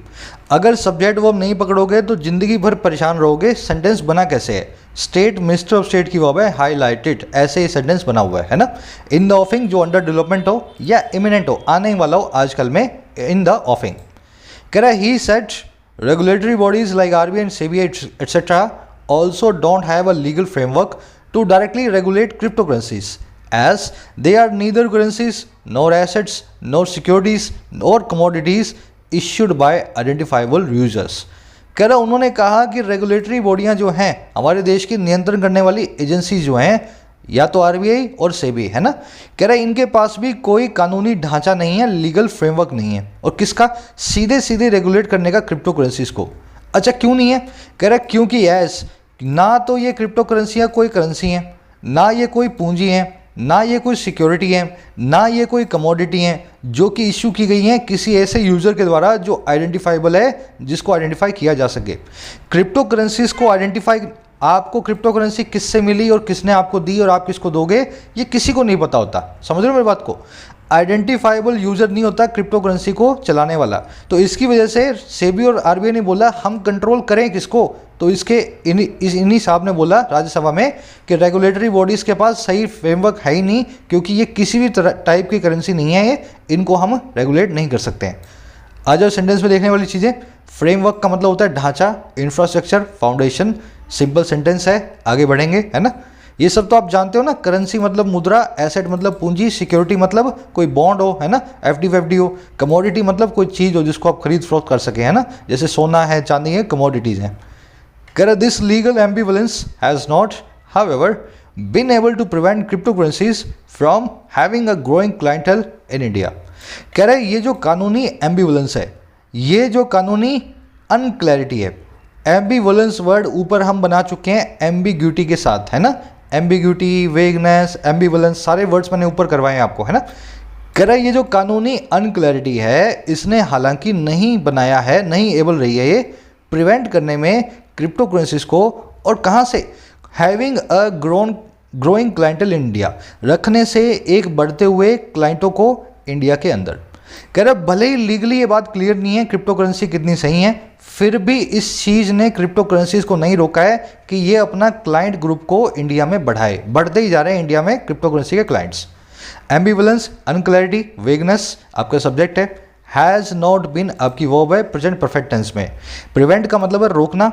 अगर सब्जेक्ट वर्ब नहीं पकड़ोगे तो जिंदगी भर परेशान रहोगे। सेंटेंस बना कैसे है? स्टेट मिनिस्टर ऑफ स्टेट की वर्ब है हाईलाइटेड, ऐसे ही सेंटेंस बना हुआ है ना। इन द ऑफिंग जो अंडर डेवलपमेंट हो या इमिनेंट हो, आने ही वाला हो आजकल में, इन द ऑफिंग। कह रहा है ही set regulatory bodies like RBI and SEBI etc. also don't have a legal framework to directly regulate cryptocurrencies as they are neither currencies nor assets nor securities nor commodities issued by identifiable users। कह रहा उन्होंने कहा कि regulatory बॉडियां जो हैं, हमारे देश की नियंत्रण करने वाली एजेंसी जो हैं, या तो आरबीआई और सेबी, है ना। कह रहा है इनके पास भी कोई कानूनी ढांचा नहीं है, लीगल फ्रेमवर्क नहीं है। और किसका? सीधे सीधे रेगुलेट करने का क्रिप्टो करेंसीज को। अच्छा क्यों नहीं है? कह रहा है क्योंकि यस, ना तो ये क्रिप्टो करेंसियाँ कोई करेंसी हैं, ना ये कोई पूंजी है, ना ये कोई सिक्योरिटी है, ना ये कोई कमोडिटी है जो कि इशू की गई हैं किसी ऐसे यूज़र के द्वारा जो आइडेंटिफाइबल है, जिसको आइडेंटिफाई किया जा सके। क्रिप्टो करेंसीज को आइडेंटिफाई, आपको क्रिप्टो करेंसी किससे मिली और किसने आपको दी और आप किसको दोगे, ये किसी को नहीं पता होता। समझ रहे हो मेरी बात को? आइडेंटिफाइबल यूज़र नहीं होता क्रिप्टो करेंसी को चलाने वाला। तो इसकी वजह से सेबी और आरबीआई ने बोला हम कंट्रोल करें किसको, तो इन्हीं साहब ने बोला राज्यसभा में कि रेगुलेटरी बॉडीज़ के पास सही फ्रेमवर्क है ही नहीं, क्योंकि ये किसी भी टाइप की करेंसी नहीं है, ये इनको हम रेगुलेट नहीं कर सकते हैं। आ जाओ सेंटेंस में देखने वाली चीज़ें। फ्रेमवर्क का मतलब होता है ढांचा, इंफ्रास्ट्रक्चर, फाउंडेशन। सिंपल सेंटेंस है, आगे बढ़ेंगे, है ना। ये सब तो आप जानते हो ना। करेंसी मतलब मुद्रा, एसेट मतलब पूंजी, सिक्योरिटी मतलब कोई बॉन्ड हो, है ना, एफडी वेफडी हो। कमोडिटी मतलब कोई चीज़ हो जिसको आप खरीद फरोख्त कर सकें, है ना, जैसे सोना है, चांदी है, कमोडिटीज़ हैं। कह this legal ambivalence has not however been able to prevent crypto currencies from having a growing clientele in India. कह रहे ये जो कानूनी एम्बिवलेंस है, ये जो कानूनी अनक्लैरिटी है। एम्बिवलेंस वर्ड ऊपर हम बना चुके हैं एम्बिग्यूटी के साथ, है ना। एम्बिग्यूटी, वेगनेस, एम्बिवलेंस सारे वर्ड्स मैंने ऊपर करवाए हैं आपको, है ना। कह रहा है ये जो कानूनी अनक्लैरिटी है, इसने हालांकि नहीं बनाया है, नहीं एबल रही है ये प्रिवेंट करने में क्रिप्टो करेंसीज को। और कहाँ से? Having a growing clientele in India, रखने से एक बढ़ते हुए क्लाइंटों को इंडिया के अंदर। कह रहा भले ही लीगली ये बात क्लियर नहीं है क्रिप्टो करेंसी कितनी सही है, फिर भी इस चीज़ ने क्रिप्टो करेंसीज को नहीं रोका है कि ये अपना क्लाइंट ग्रुप को इंडिया में बढ़ाए। बढ़ते ही जा रहे हैं इंडिया में क्रिप्टो करेंसी के क्लाइंट्स। एम्बिवलेंस, अनक्लैरिटी, वेगनेस आपका सब्जेक्ट है। हैज़ नॉट बीन आपकी वर्ब है प्रेजेंट परफेक्ट टेंस में। प्रिवेंट का मतलब है रोकना,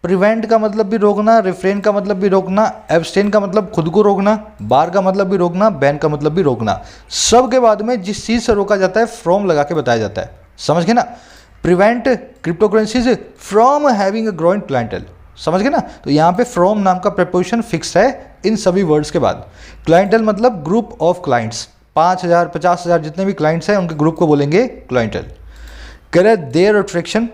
प्रिवेंट का मतलब भी रोकना, रिफ्रेन का मतलब भी रोकना, एब्सटेन का मतलब खुद को रोकना, बार का मतलब भी रोकना, बैन का मतलब भी रोकना। सब के बाद में जिस चीज़ से रोका जाता है फ्रॉम लगा के बताया जाता है, समझ गए ना। Prevent crypto currencies from having a growing clientele, समझ गए ना। तो यहाँ पे फ्रॉम नाम का प्रीपोजिशन फिक्स है इन सभी वर्ड्स के बाद। क्लाइंटल मतलब ग्रुप ऑफ क्लाइंट्स, 5,000 50,000 जितने भी क्लाइंट्स हैं उनके ग्रुप को बोलेंगे क्लाइंटल। करे their attraction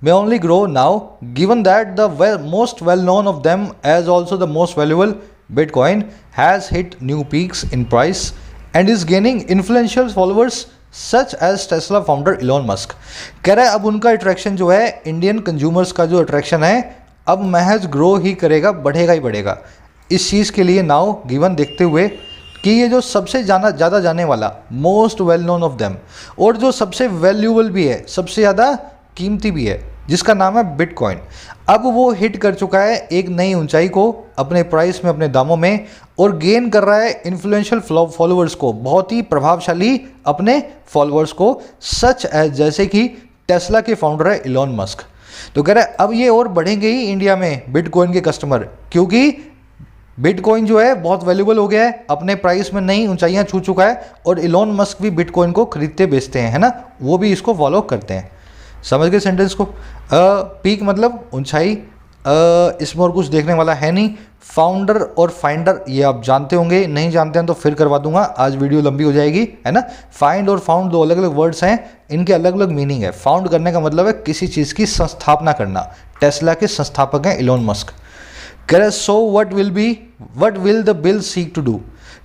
may only grow now given that the most well known of them as also the most valuable Bitcoin has hit new peaks in price and is gaining influential followers such as Tesla founder Elon Musk। कह रहा है अब उनका attraction जो है, Indian consumers का जो attraction है अब महज ग्रो ही करेगा, बढ़ेगा ही बढ़ेगा। इस चीज़ के लिए नाउ गिवन देखते हुए कि ये जो सबसे ज़्यादा जाने वाला most well known of them और जो सबसे वैल्यूएबल भी है, सबसे ज़्यादा कीमती भी है, जिसका नाम है बिटकॉइन, अब वो हिट कर चुका है एक नई ऊंचाई को अपने प्राइस में, अपने दामों में, और गेन कर रहा है इन्फ्लुएंशियल फॉलोअर्स को, बहुत ही प्रभावशाली अपने फॉलोअर्स को, सच एज जैसे कि टेस्ला के फाउंडर है इलॉन मस्क। तो कह रहा है अब ये और बढ़ेंगे ही इंडिया में बिटकॉइन के कस्टमर, क्योंकि बिटकॉइन जो है बहुत वैल्यूबल हो गया है, अपने प्राइस में नई ऊंचाइयां छू चुका है, और इलॉन मस्क भी बिटकॉइन को खरीदते बेचते हैं, है ना, वो भी इसको फॉलो करते हैं। समझ गए सेंटेंस को। पीक मतलब ऊंचाई, इसमें और कुछ देखने वाला है नहीं। फाउंडर और फाइंडर ये आप जानते होंगे, नहीं जानते हैं तो फिर करवा दूंगा, आज वीडियो लंबी हो जाएगी, है ना। फाइंड और फाउंड दो अलग अलग वर्ड्स हैं, इनके अलग अलग मीनिंग है। फाउंड करने का मतलब है किसी चीज़ की संस्थापना करना। टेस्ला के संस्थापक हैं इलॉन मस्क। करे so what will the bill seek to do.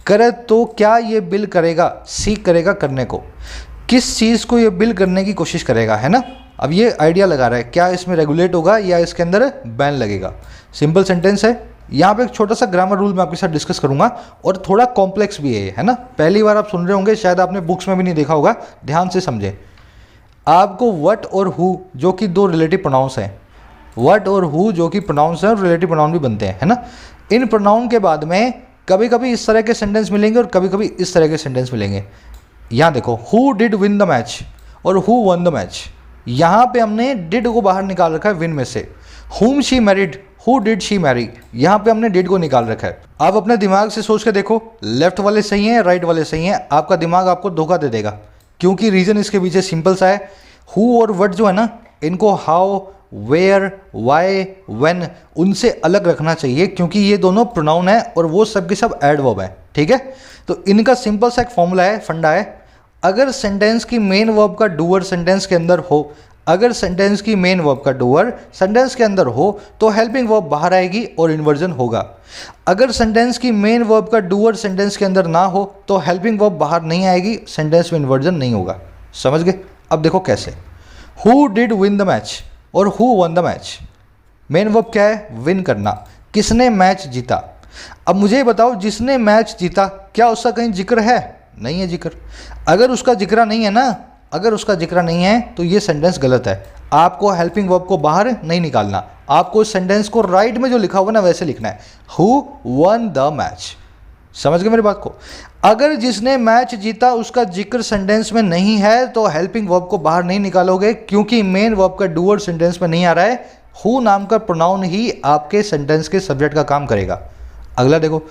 करे तो क्या ये बिल करेगा, सीक करेगा करने को, किस चीज़ को ये बिल करने की कोशिश करेगा, है ना। अब ये आइडिया लगा रहा है क्या इसमें रेगुलेट होगा या इसके अंदर बैन लगेगा। सिंपल सेंटेंस है। यहाँ पे एक छोटा सा ग्रामर रूल मैं आपके साथ डिस्कस करूंगा और थोड़ा कॉम्प्लेक्स भी है ना। पहली बार आप सुन रहे होंगे, शायद आपने बुक्स में भी नहीं देखा होगा, ध्यान से समझें। आपको वट और हु जो कि दो रिलेटिव प्रोनाउंस हैं, वट और हु जो कि प्रोनाउंस हैं और रिलेटिव प्रोनाउन भी बनते हैं, है ना। इन प्रोनाउन के बाद में कभी कभी इस तरह के सेंटेंस मिलेंगे और कभी कभी इस तरह के सेंटेंस मिलेंगे। यहाँ देखो, who did win the match और हु वन द मैच। यहाँ पे हमने डिड को बाहर निकाल रखा है विन में से। Whom she married, who did she marry, यहाँ पे हमने डिड को निकाल रखा है। आप अपने दिमाग से सोच के देखो, लेफ्ट वाले सही हैं, राइट वाले सही हैं। आपका दिमाग आपको धोखा दे देगा, क्योंकि रीज़न इसके पीछे सिंपल सा है। हु और वट जो है ना, इनको हाउ, वेयर, वाई, व्हेन उनसे अलग रखना चाहिए, क्योंकि ये दोनों प्रोनाउन है और वो सब के सब एडवर्ब है, ठीक है। तो इनका सिंपल सा एक फॉर्मूला है, फंडा है। अगर सेंटेंस की मेन वर्ब का डूअर सेंटेंस के अंदर हो, अगर सेंटेंस की मेन वर्ब का डूअर सेंटेंस के अंदर हो तो हेल्पिंग वर्ब बाहर आएगी और इन्वर्जन होगा। अगर सेंटेंस की मेन वर्ब का डूअर सेंटेंस के अंदर ना हो तो हेल्पिंग वर्ब बाहर नहीं आएगी, सेंटेंस में इन्वर्जन नहीं होगा। समझ गए। अब देखो कैसे। Who did win the match और who won the match. Main verb क्या है? विन करना। किसने मैच जीता। अब मुझे बताओ, जिसने मैच जीता क्या उसका कहीं जिक्र है? नहीं है जिक्र। अगर उसका जिक्र नहीं है ना, अगर उसका जिक्र नहीं है तो ये सेंटेंस गलत है। आपको हेल्पिंग वर्ब को बाहर नहीं निकालना, आपको इस सेंटेंस को राइट में जो लिखा हुआ ना वैसे लिखना है, हु वन द मैच। समझ गए मेरी बात को? अगर जिसने मैच जीता उसका जिक्र सेंटेंस में नहीं है तो हेल्पिंग वर्ब को बाहर नहीं निकालोगे, क्योंकि मेन वर्ब का डूअर सेंटेंस में नहीं आ रहा है। हु नाम का प्रोनाउन ही आपके सेंटेंस के सब्जेक्ट का काम करेगा। अगला देखो,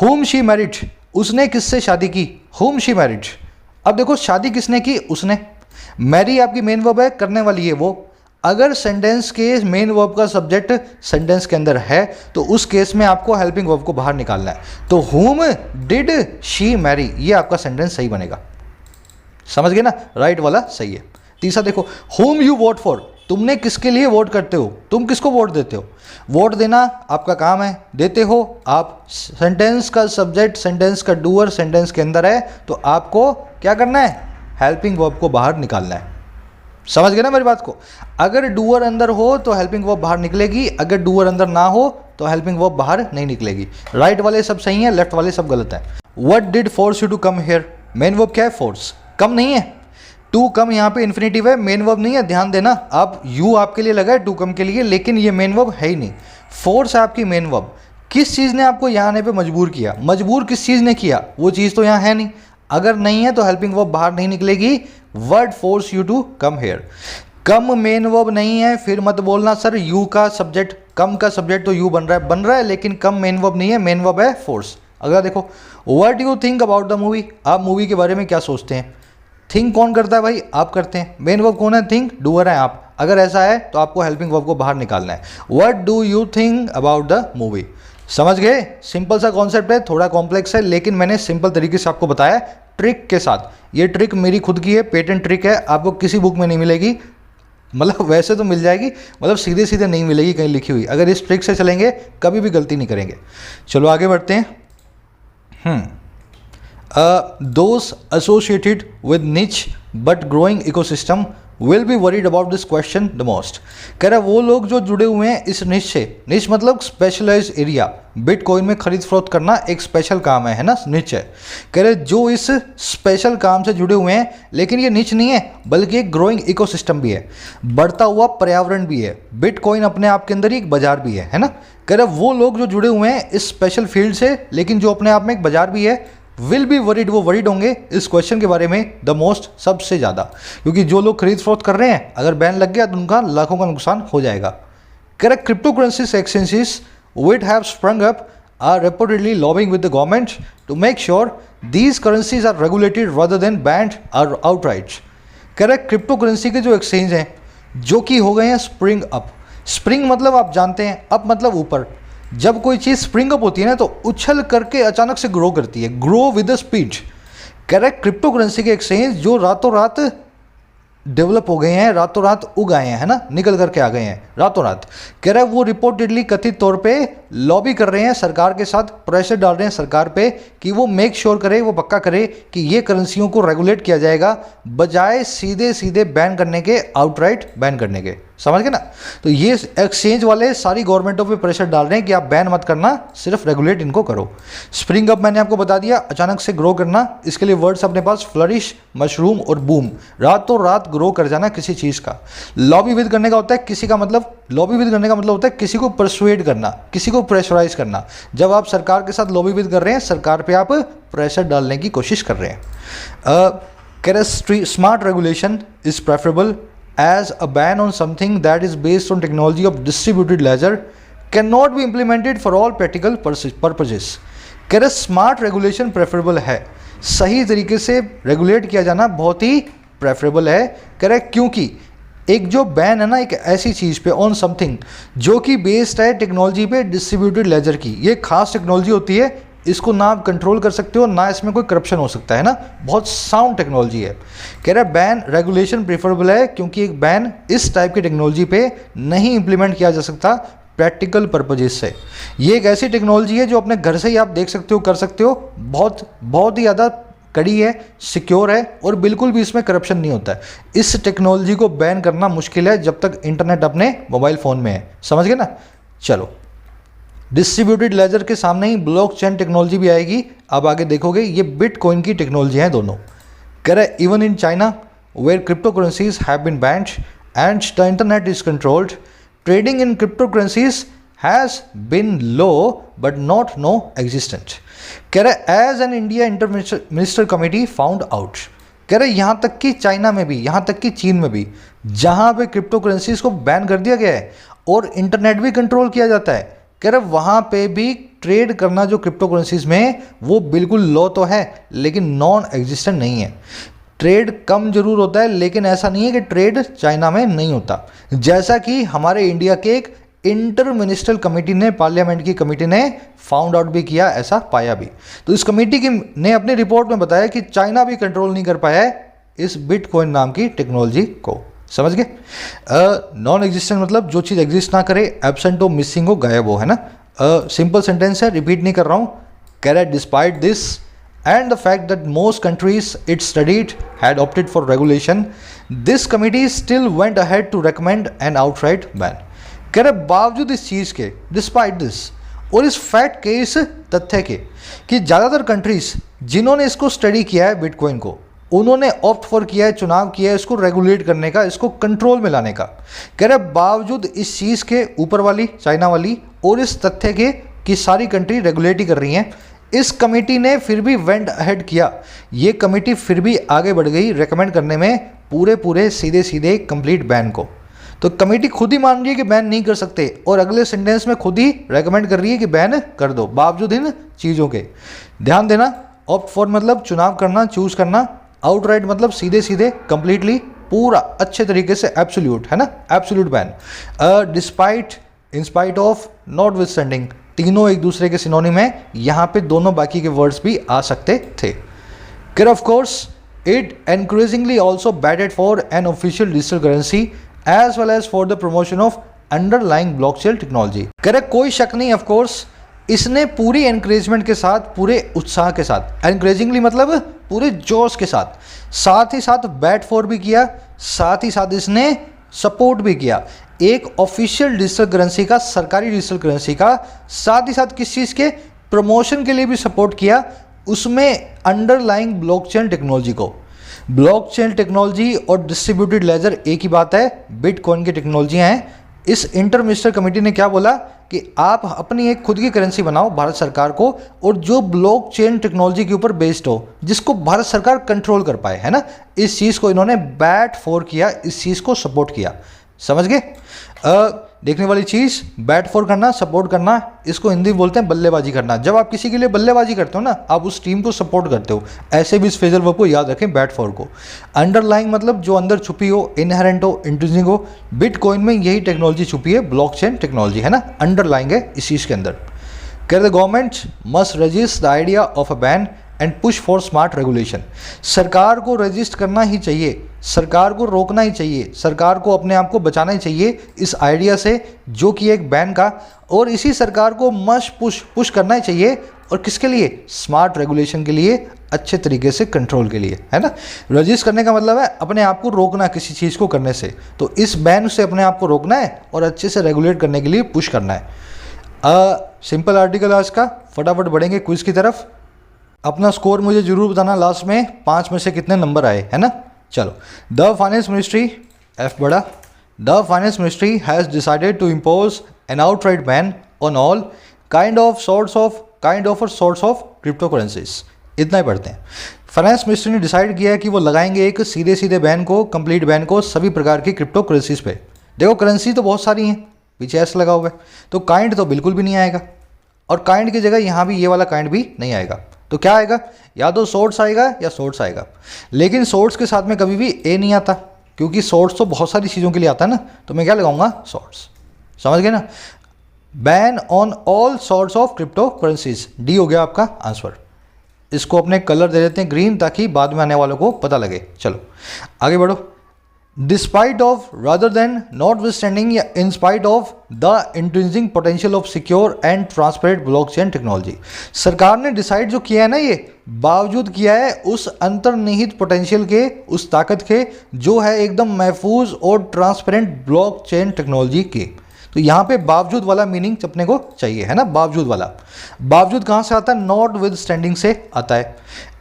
हुम शी मैरिड, उसने किससे शादी की, हुम शी मैरिड। अब देखो शादी किसने की, उसने। मैरी आपकी मेन वर्ब है, करने वाली है वो। अगर सेंटेंस के मेन वर्ब का सब्जेक्ट सेंटेंस के अंदर है तो उस केस में आपको हेल्पिंग वर्ब को बाहर निकालना है। तो हुम डिड शी मैरी, ये आपका सेंटेंस सही बनेगा। समझ गए ना, राइट वाला सही है। तीसरा देखो, हुम यू वोट फॉर, तुमने किसके लिए वोट करते हो, तुम किसको वोट देते हो। वोट देना आपका काम है, देते हो आप। सेंटेंस का सब्जेक्ट सेंटेंस का डूअर सेंटेंस के अंदर है तो आपको क्या करना है, हेल्पिंग वर्ब को बाहर निकालना है। समझ गए ना मेरी बात को? अगर डूअर अंदर हो तो हेल्पिंग वर्ब बाहर निकलेगी, अगर डूअर अंदर ना हो तो हेल्पिंग वर्ब बाहर नहीं निकलेगी। राइट वाले सब सही हैं, लेफ्ट वाले सब गलत हैं। What did force you to come here, main verb क्या है, फोर्स। कम नहीं है, टू कम यहाँ पे इन्फिनेटिव है, मेन वर्ब नहीं है। ध्यान देना, आप यू आपके लिए लगा है टू कम के लिए, लेकिन ये मेन वर्ब है ही नहीं। फोर्स है आपकी मेन वर्ब। किस चीज़ ने आपको यहाँ आने पे मजबूर किया, मजबूर किस चीज़ ने किया, वो चीज़ तो यहाँ है नहीं। अगर नहीं है तो हेल्पिंग वर्ब बाहर नहीं निकलेगी। Word force you to come here, come main verb नहीं है, फिर मत बोलना सर यू का सब्जेक्ट, कम का सब्जेक्ट तो यू बन रहा है लेकिन कम मेन वर्ब नहीं है, मेन वर्ब है फोर्स। अगला देखो, what do you think about the movie, आप मूवी के बारे में क्या सोचते हैं। थिंक कौन करता है भाई, आप करते हैं। मेन वर्ब कौन है, थिंक, डूअर है आप। अगर ऐसा है तो आपको हेल्पिंग वर्ब को बाहर निकालना है। What do you think about the movie. समझ गए, सिंपल सा कॉन्सेप्ट है, थोड़ा कॉम्प्लेक्स है लेकिन मैंने सिंपल तरीके से आपको बताया ट्रिक के साथ। ये ट्रिक मेरी खुद की है, पेटेंट ट्रिक है, आपको किसी बुक में नहीं मिलेगी। मतलब वैसे तो मिल जाएगी, मतलब सीधे सीधे नहीं मिलेगी कहीं लिखी हुई। अगर इस ट्रिक से चलेंगे कभी भी गलती नहीं करेंगे। चलो आगे बढ़ते हैं। Those associated with niche but growing ecosystem will be worried about this question the most। कह रहा है वो लोग जो जुड़े हुए हैं इस निश से, निश मतलब स्पेशलाइज्ड एरिया, बिटकॉइन में खरीद फरोख्त करना एक स्पेशल काम है ना, निच है। कह रहे जो इस स्पेशल काम से जुड़े हुए हैं, लेकिन ये निच नहीं है बल्कि एक ग्रोइंग इकोसिस्टम भी है, बढ़ता हुआ पर्यावरण भी है। बिटकॉइन अपने आप के अंदर ही एक बाजार भी है ना। कह रहे वो लोग जो जुड़े हुए हैं इस स्पेशल फील्ड से, लेकिन जो अपने आप में एक बाजार भी है, विल बी वरीड, वो वरीड होंगे इस क्वेश्चन के बारे में द मोस्ट, सबसे ज़्यादा। क्योंकि जो लोग खरीद फरोख्त कर रहे हैं अगर बैन लग गया तो उनका लाखों का नुकसान हो जाएगा। Correct, crypto currencies exchanges which have sprung up are reportedly lobbying with the government to make sure these currencies are regulated rather than banned or outright। Correct, crypto currency के जो एक्सचेंज हैं जो कि हो गए हैं स्प्रिंग अप। स्प्रिंग मतलब आप जानते हैं, अप मतलब ऊपर। जब कोई चीज़ स्प्रिंग अप होती है ना तो उछल करके अचानक से ग्रो करती है, grow with the speed. Correct, crypto currency के एक्सचेंज जो रातों रात डेवलप हो गए हैं, रातों रात उग आए हैं, है ना, निकल करके आ गए हैं रातों रात। कह रहा है वो रिपोर्टेडली कथित तौर पे लॉबी कर रहे हैं सरकार के साथ, प्रेशर डाल रहे हैं सरकार पे कि वो मेक श्योर करे, वो पक्का करे कि ये करेंसियों को रेगुलेट किया जाएगा, बजाय सीधे सीधे बैन करने के, आउटराइट बैन करने के। समझ गए ना? तो ये एक्सचेंज वाले सारी गवर्नमेंटों पे प्रेशर डाल रहे हैं कि आप बैन मत करना, सिर्फ रेगुलेट इनको करो। स्प्रिंग अप मैंने आपको बता दिया, अचानक से ग्रो करना। इसके लिए वर्ड्स अपने पास फ्लरिश, मशरूम और बूम, रातों रात ग्रो कर जाना किसी चीज़ का। लॉबी विद करने का होता है किसी का, मतलब लॉबी विद करने का मतलब होता है किसी को परसुएड करना, किसी को प्रेशराइज करना। जब आप सरकार के साथ लॉबी विद कर रहे हैं, सरकार पे आप प्रेशर डालने की कोशिश कर रहे हैं। Smart regulation is preferable as a ban on something that is based on technology of distributed ledger cannot be implemented for all practical purposes। कह रहे स्मार्ट रेगुलेशन प्रेफरेबल है, सही तरीके से रेगुलेट किया जाना बहुत ही प्रेफरेबल है। कह रहे क्योंकि एक जो बैन है ना एक ऐसी चीज़ पे, ऑन समथिंग जो कि बेस्ड है टेक्नोलॉजी पे, डिस्ट्रीब्यूटेड लेजर की, ये खास टेक्नोलॉजी होती है, इसको ना आप कंट्रोल कर सकते हो ना इसमें कोई करप्शन हो सकता है ना, बहुत साउंड टेक्नोलॉजी है। कह रहा है बैन रेगुलेशन प्रेफरेबल है क्योंकि एक बैन इस टाइप की टेक्नोलॉजी पे नहीं इंप्लीमेंट किया जा सकता प्रैक्टिकल पर्पजेस से। ये एक ऐसी टेक्नोलॉजी है जो अपने घर से ही आप देख सकते हो, कर सकते हो, बहुत ही ज़्यादा कड़ी है, सिक्योर है और बिल्कुल भी इसमें करप्शन नहीं होता है। इस टेक्नोलॉजी को बैन करना मुश्किल है जब तक इंटरनेट अपने मोबाइल फ़ोन में है। समझ गए ना? चलो डिस्ट्रीब्यूटेड लेजर के सामने ही ब्लॉकचेन टेक्नोलॉजी भी आएगी। अब आगे देखोगे ये बिटकॉइन की टेक्नोलॉजी है दोनों। कह रहे even in China where crypto currencies have been banned and the internet is controlled, trading in crypto currencies has been low but not non existent. कह रहे as an India inter minister committee found out, कह रहे यहाँ तक कि China में भी, यहाँ तक कि चीन में भी, जहाँ पे क्रिप्टो करेंसीज को बैन कर दिया गया है और इंटरनेट भी कंट्रोल किया जाता है, कह रहे वहाँ पे भी ट्रेड करना जो क्रिप्टो करेंसीज में वो बिल्कुल लो तो है लेकिन नॉन एग्जिस्टेंट नहीं है। ट्रेड कम जरूर होता है लेकिन ऐसा नहीं है कि ट्रेड चाइना में नहीं होता। जैसा कि हमारे इंडिया के एक इंटर मिनिस्ट्रियल कमेटी ने, पार्लियामेंट की कमेटी ने फाउंड आउट भी किया, ऐसा पाया भी। तो इस कमेटी की ने अपनी रिपोर्ट में बताया कि चाइना भी कंट्रोल नहीं कर पाया है इस बिटकॉइन नाम की टेक्नोलॉजी को। समझ गए? नॉन एग्जिस्टेंट मतलब जो चीज़ एग्जिस्ट ना करे, एब्सेंट हो, मिसिंग हो, गायब हो, है ना। सिंपल सेंटेंस है, रिपीट नहीं कर रहा हूँ। कह रहा है despite this and the fact that most countries it studied had opted for regulation, this committee still went ahead to recommend an outright ban। कह रहे बावजूद इस चीज़ के, डिस्पाइट दिस, और इस फैक्ट के, इस तथ्य के कि ज़्यादातर कंट्रीज जिन्होंने इसको स्टडी किया है बिटकॉइन को, उन्होंने ऑप्ट फॉर किया है, चुनाव किया है इसको रेगुलेट करने का, इसको कंट्रोल में लाने का। कह रहे बावजूद इस चीज़ के, ऊपर वाली चाइना वाली और इस तथ्य के कि सारी कंट्री रेगुलेट ही कर रही हैं, इस कमेटी ने फिर भी वेंट अहेड किया। ये कमेटी फिर भी आगे बढ़ गई रेकमेंड करने में पूरे सीधे सीधे कंप्लीट बैन को। तो कमेटी खुद ही मान रही है कि बैन नहीं कर सकते और अगले सेंटेंस में खुद ही रेकमेंड कर रही है कि बैन कर दो बावजूद इन चीज़ों के। ध्यान देना, ऑप्ट फॉर मतलब चुनाव करना, चूज करना, आउटराइट मतलब सीधे सीधे कंप्लीटली पूरा अच्छे तरीके से, एब्सोल्यूट, है ना, absolute ban. Despite, in spite of, not with standing, तीनों एक दूसरे के सिनोनिम है, यहाँ पे दोनों बाकी के वर्ड्स भी आ सकते थे। फिर of course it encouragingly also batted for an official digital currency as well as for the promotion of underlying blockchain technology. Correct, कोई शक नहीं, ऑफ कोर्स इसने पूरी एनकरेजमेंट के साथ, पूरे उत्साह के साथ, एनकरेजिंगली मतलब पूरे जोश के साथ ही साथ बैट फॉर भी किया, साथ ही साथ इसने सपोर्ट भी किया एक ऑफिशियल डिजिटल करेंसी का, सरकारी डिजिटल करेंसी का, साथ ही साथ किस चीज़ के प्रमोशन के लिए भी सपोर्ट किया, उसमें अंडरलाइंग ब्लॉकचेन टेक्नोलॉजी को। ब्लॉकचेन टेक्नोलॉजी और डिस्ट्रीब्यूटेड लेजर एक ही बात है, बिटकॉइन की टेक्नोलॉजियाँ हैं। इस इंटर मिनिस्टर कमेटी ने क्या बोला कि आप अपनी एक खुद की करेंसी बनाओ भारत सरकार को, और जो ब्लॉकचेन टेक्नोलॉजी के ऊपर बेस्ड हो, जिसको भारत सरकार कंट्रोल कर पाए, है ना। इस चीज़ को इन्होंने बैट फॉर किया, इस चीज़ को सपोर्ट किया। समझ गए? देखने वाली चीज़, बैट फॉर करना, सपोर्ट करना, इसको हिंदी में बोलते हैं बल्लेबाजी करना। जब आप किसी के लिए बल्लेबाजी करते हो ना, आप उस टीम को सपोर्ट करते हो। ऐसे भी इस फ्रेजल वर्ब को याद रखें, बैट फॉर को। अंडरलाइंग मतलब जो अंदर छुपी हो, इनहेरेंट हो, इंट्रिंसिक हो। बिटकॉइन में यही टेक्नोलॉजी छुपी है, ब्लॉकचेन टेक्नोलॉजी, है ना, अंडरलाइंग है इस चीज़ के अंदर। कह the government must resist the idea of a ban and push for smart regulation. सरकार को रजिस्ट करना ही चाहिए, सरकार को रोकना ही चाहिए, सरकार को अपने आप को बचाना ही चाहिए इस आइडिया से जो कि एक बैन का, और इसी सरकार को मस्ट पुश करना ही चाहिए। और किसके लिए? स्मार्ट रेगुलेशन के लिए, अच्छे तरीके से कंट्रोल के लिए, है ना। रजिस्ट करने का मतलब है अपने आप को रोकना किसी चीज़ को करने से, तो इस बैन से अपने आप को रोकना है और अच्छे से रेगुलेट करने के लिए पुश करना है। सिंपल आर्टिकल आज का, फटाफट बढ़ेंगे क्विज की तरफ। अपना स्कोर मुझे जरूर बताना लास्ट में, 5 में से कितने नंबर आए, है ना। चलो, द फाइनेंस मिनिस्ट्री, एफ बड़ा, the finance ministry has decided to impose an outright ban on all kind of sorts of crypto currencies. इतना ही पढ़ते हैं। फाइनेंस मिनिस्ट्री ने डिसाइड किया है कि वो लगाएंगे एक सीधे सीधे बैन को, कंप्लीट बैन को सभी प्रकार की क्रिप्टो करेंसीज पे। देखो करेंसी तो बहुत सारी हैं, पीछे एस लगा हुआ है, तो काइंड तो बिल्कुल भी नहीं आएगा, और काइंड की जगह यहाँ भी ये वाला काइंड भी नहीं आएगा। तो क्या आएगा? या तो सोर्स आएगा या सोर्स आएगा, लेकिन सोर्स के साथ में कभी भी ए नहीं आता, क्योंकि सोर्स तो बहुत सारी चीज़ों के लिए आता है ना। तो मैं क्या लगाऊंगा? सोर्स। समझ गए ना। Ban on all sorts of crypto currencies, D हो गया आपका आंसर। इसको अपने कलर दे देते हैं ग्रीन, ताकि बाद में आने वालों को पता लगे। चलो आगे बढ़ो। Despite of, rather than, notwithstanding या in spite of the intrinsic potential of secure and transparent blockchain technology. सरकार ने डिसाइड जो किया है ना, ये बावजूद किया है उस अंतर्निहित पोटेंशियल के, उस ताकत के जो है एकदम महफूज और ट्रांसपेरेंट ब्लॉकचेन टेक्नोलॉजी की। तो यहाँ पे बावजूद वाला मीनिंग अपने को चाहिए, है ना, बावजूद वाला। बावजूद कहाँ से आता है? नॉट विद स्टैंडिंग से आता है।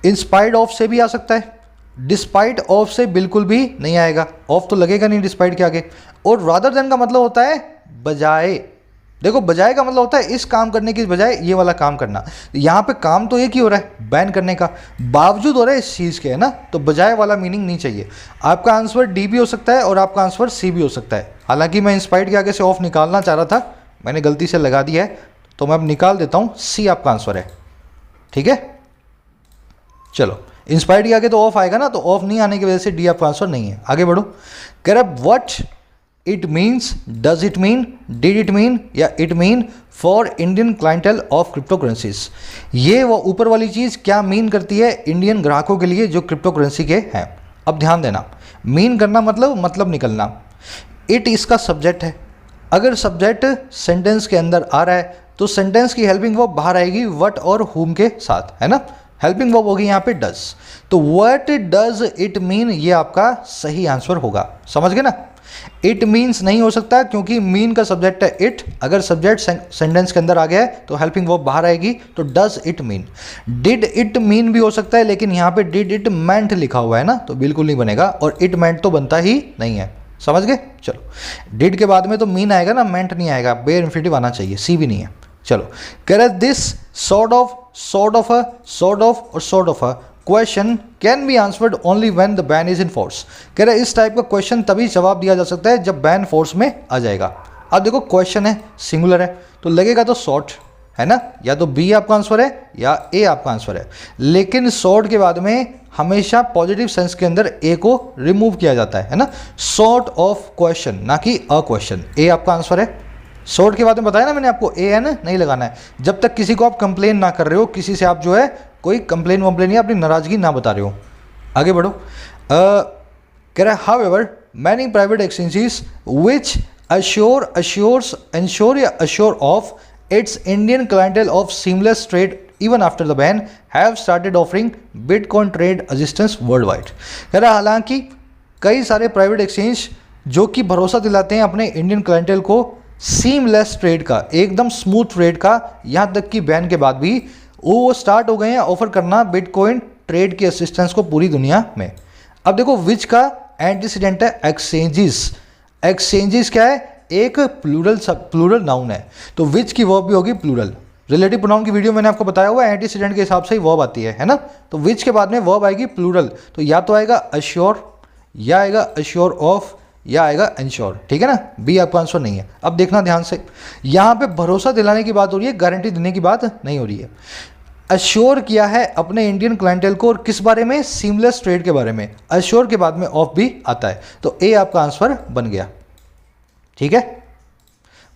इंस्पाइट ऑफ से भी आ सकता है, डिस्पाइट ऑफ से बिल्कुल भी नहीं आएगा, ऑफ तो लगेगा नहीं डिस्पाइट के आगे। और रादर देन का मतलब होता है बजाय। देखो बजाय का मतलब होता है इस काम करने की बजाय ये वाला काम करना। यहाँ पे काम तो एक ही हो रहा है, बैन करने का, बावजूद हो रहा है इस चीज़ के, है ना, तो बजाय वाला मीनिंग नहीं चाहिए। आपका आंसर डी भी हो सकता है और आपका आंसर सी भी हो सकता है। हालांकि मैं इंस्पाइट के आगे से ऑफ निकालना चाह रहा था, मैंने गलती से लगा दिया है, तो मैं अब निकाल देता हूँ, सी आपका आंसर है। ठीक है, चलो इंस्पायर्ड के आगे तो ऑफ आएगा ना, तो ऑफ नहीं आने की वजह से डी आपका आंसर नहीं है। आगे बढ़ो। कह रहा what it means, does it mean, did it mean या it mean for Indian clientele of crypto currencies. ये वो ऊपर वाली चीज़ क्या मीन करती है इंडियन ग्राहकों के लिए जो क्रिप्टो करेंसी के हैं। अब ध्यान देना, मीन करना मतलब निकलना। इट इसका सब्जेक्ट है, अगर सब्जेक्ट सेंटेंस के अंदर आ रहा है तो सेंटेंस की हेल्पिंग वर्ब बाहर आएगी व्हाट और हुम के साथ, है ना। हेल्पिंग वर्ब होगी यहाँ पे डज, तो व्हाट डज इट मीन ये आपका सही आंसर होगा। समझ गए ना। इट मीन्स नहीं हो सकता क्योंकि मीन का सब्जेक्ट है इट, अगर सब्जेक्ट सेंटेंस के अंदर आ गया है तो हेल्पिंग वर्ब बाहर आएगी, तो does it mean. Did it mean भी हो सकता है, लेकिन यहाँ पे डिड इट मेंट लिखा हुआ है ना, तो बिल्कुल नहीं बनेगा, और इट मेंट तो बनता ही नहीं है। समझ गए। चलो डिड के बाद में तो मीन आएगा ना, मेंट नहीं आएगा, बेयर इंफिनिटिव आना चाहिए, सी भी नहीं है। चलो कह रहे दिस सॉर्ट ऑफ और sort of a question can be answered only when the ban is in force. कह रहे इस टाइप का क्वेश्चन तभी जवाब दिया जा सकता है जब बैन फोर्स में आ जाएगा। अब देखो क्वेश्चन है, सिंगुलर है, तो लगेगा तो शॉर्ट, है ना, या तो बी आपका आंसर है या ए आपका आंसर है। लेकिन शॉर्ट के बाद में हमेशा पॉजिटिव सेंस के अंदर ए को रिमूव किया जाता है ना, शॉर्ट ऑफ क्वेश्चन ना कि अ क्वेश्चन। ए आपका आंसर है। शॉर्ट के बाद में बताया ना मैंने आपको, ए एन नहीं लगाना है जब तक किसी को आप कंप्लेन ना कर रहे हो, किसी से आप जो है कोई कंप्लेन वम्प्लेन या अपनी नाराजगी ना बता रहे हो। आगे बढ़ो। कह रहा है however many private exchanges which assure of its Indian clientele of seamless trade even after the ban have started offering Bitcoin trade assistance worldwide। कह रहा हालांकि कई सारे प्राइवेट एक्सचेंज जो कि भरोसा दिलाते हैं अपने इंडियन क्लाइंटेल को सीमलेस ट्रेड का, एकदम स्मूथ ट्रेड का, यहाँ तक कि बैन के बाद भी वो स्टार्ट हो गए हैं ऑफर करना बिटकॉइन ट्रेड की असिस्टेंस को पूरी दुनिया में। अब देखो विच का एंटीसीडेंट है एक्सचेंजेस। एक्सचेंजेस क्या है? एक प्लूरल नाउन है, तो विच की वर्ब भी होगी प्लूरल। रिलेटिव प्रोनाउन की वीडियो मैंने आपको बताया हुआ है, एंटीसीडेंट के हिसाब से ही वर्ब आती है ना। तो विच के बाद में वर्ब आएगी प्लूरल, तो या तो आएगा अश्योर, या आएगा अश्योर ऑफ, या आएगा इंश्योर। ठीक है ना, बी आपका आंसर नहीं है। अब देखना ध्यान से, यहाँ पे भरोसा दिलाने की बात हो रही है, गारंटी देने की बात नहीं हो रही है। अश्योर किया है अपने इंडियन क्लाइंटेल को, और किस बारे में? सीमलेस ट्रेड के बारे में। अश्योर के बाद में ऑफ भी आता है, तो ए आपका आंसर बन गया। ठीक है,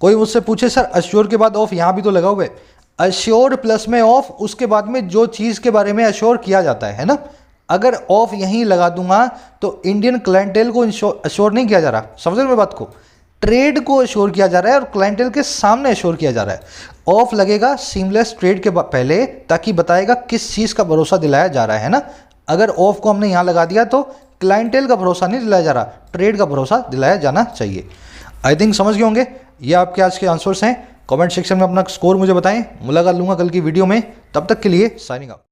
कोई मुझसे पूछे सर अश्योर के बाद ऑफ, यहां भी तो लगा हुआ है, अश्योर प्लस में ऑफ, उसके बाद में जो चीज के बारे में अश्योर किया जाता है ना। अगर ऑफ यहीं लगा दूंगा तो इंडियन क्लाइंटेल को अश्योर नहीं किया जा रहा। समझ रहे हो बात को? ट्रेड को अश्योर किया जा रहा है और क्लाइंटेल के सामने अश्योर किया जा रहा है। ऑफ लगेगा सीमलेस ट्रेड के पहले, ताकि बताएगा किस चीज का भरोसा दिलाया जा रहा है ना। अगर ऑफ को हमने यहां लगा दिया तो क्लाइंटेल का भरोसा नहीं दिलाया जा रहा, ट्रेड का भरोसा दिलाया जाना चाहिए। आई थिंक समझ गए होंगे। ये आपके आज के आंसर्स हैं। कमेंट सेक्शन में अपना स्कोर मुझे बताएं। मुलाकात लूंगा कल की वीडियो में, तब तक के लिए साइनिंग आउट।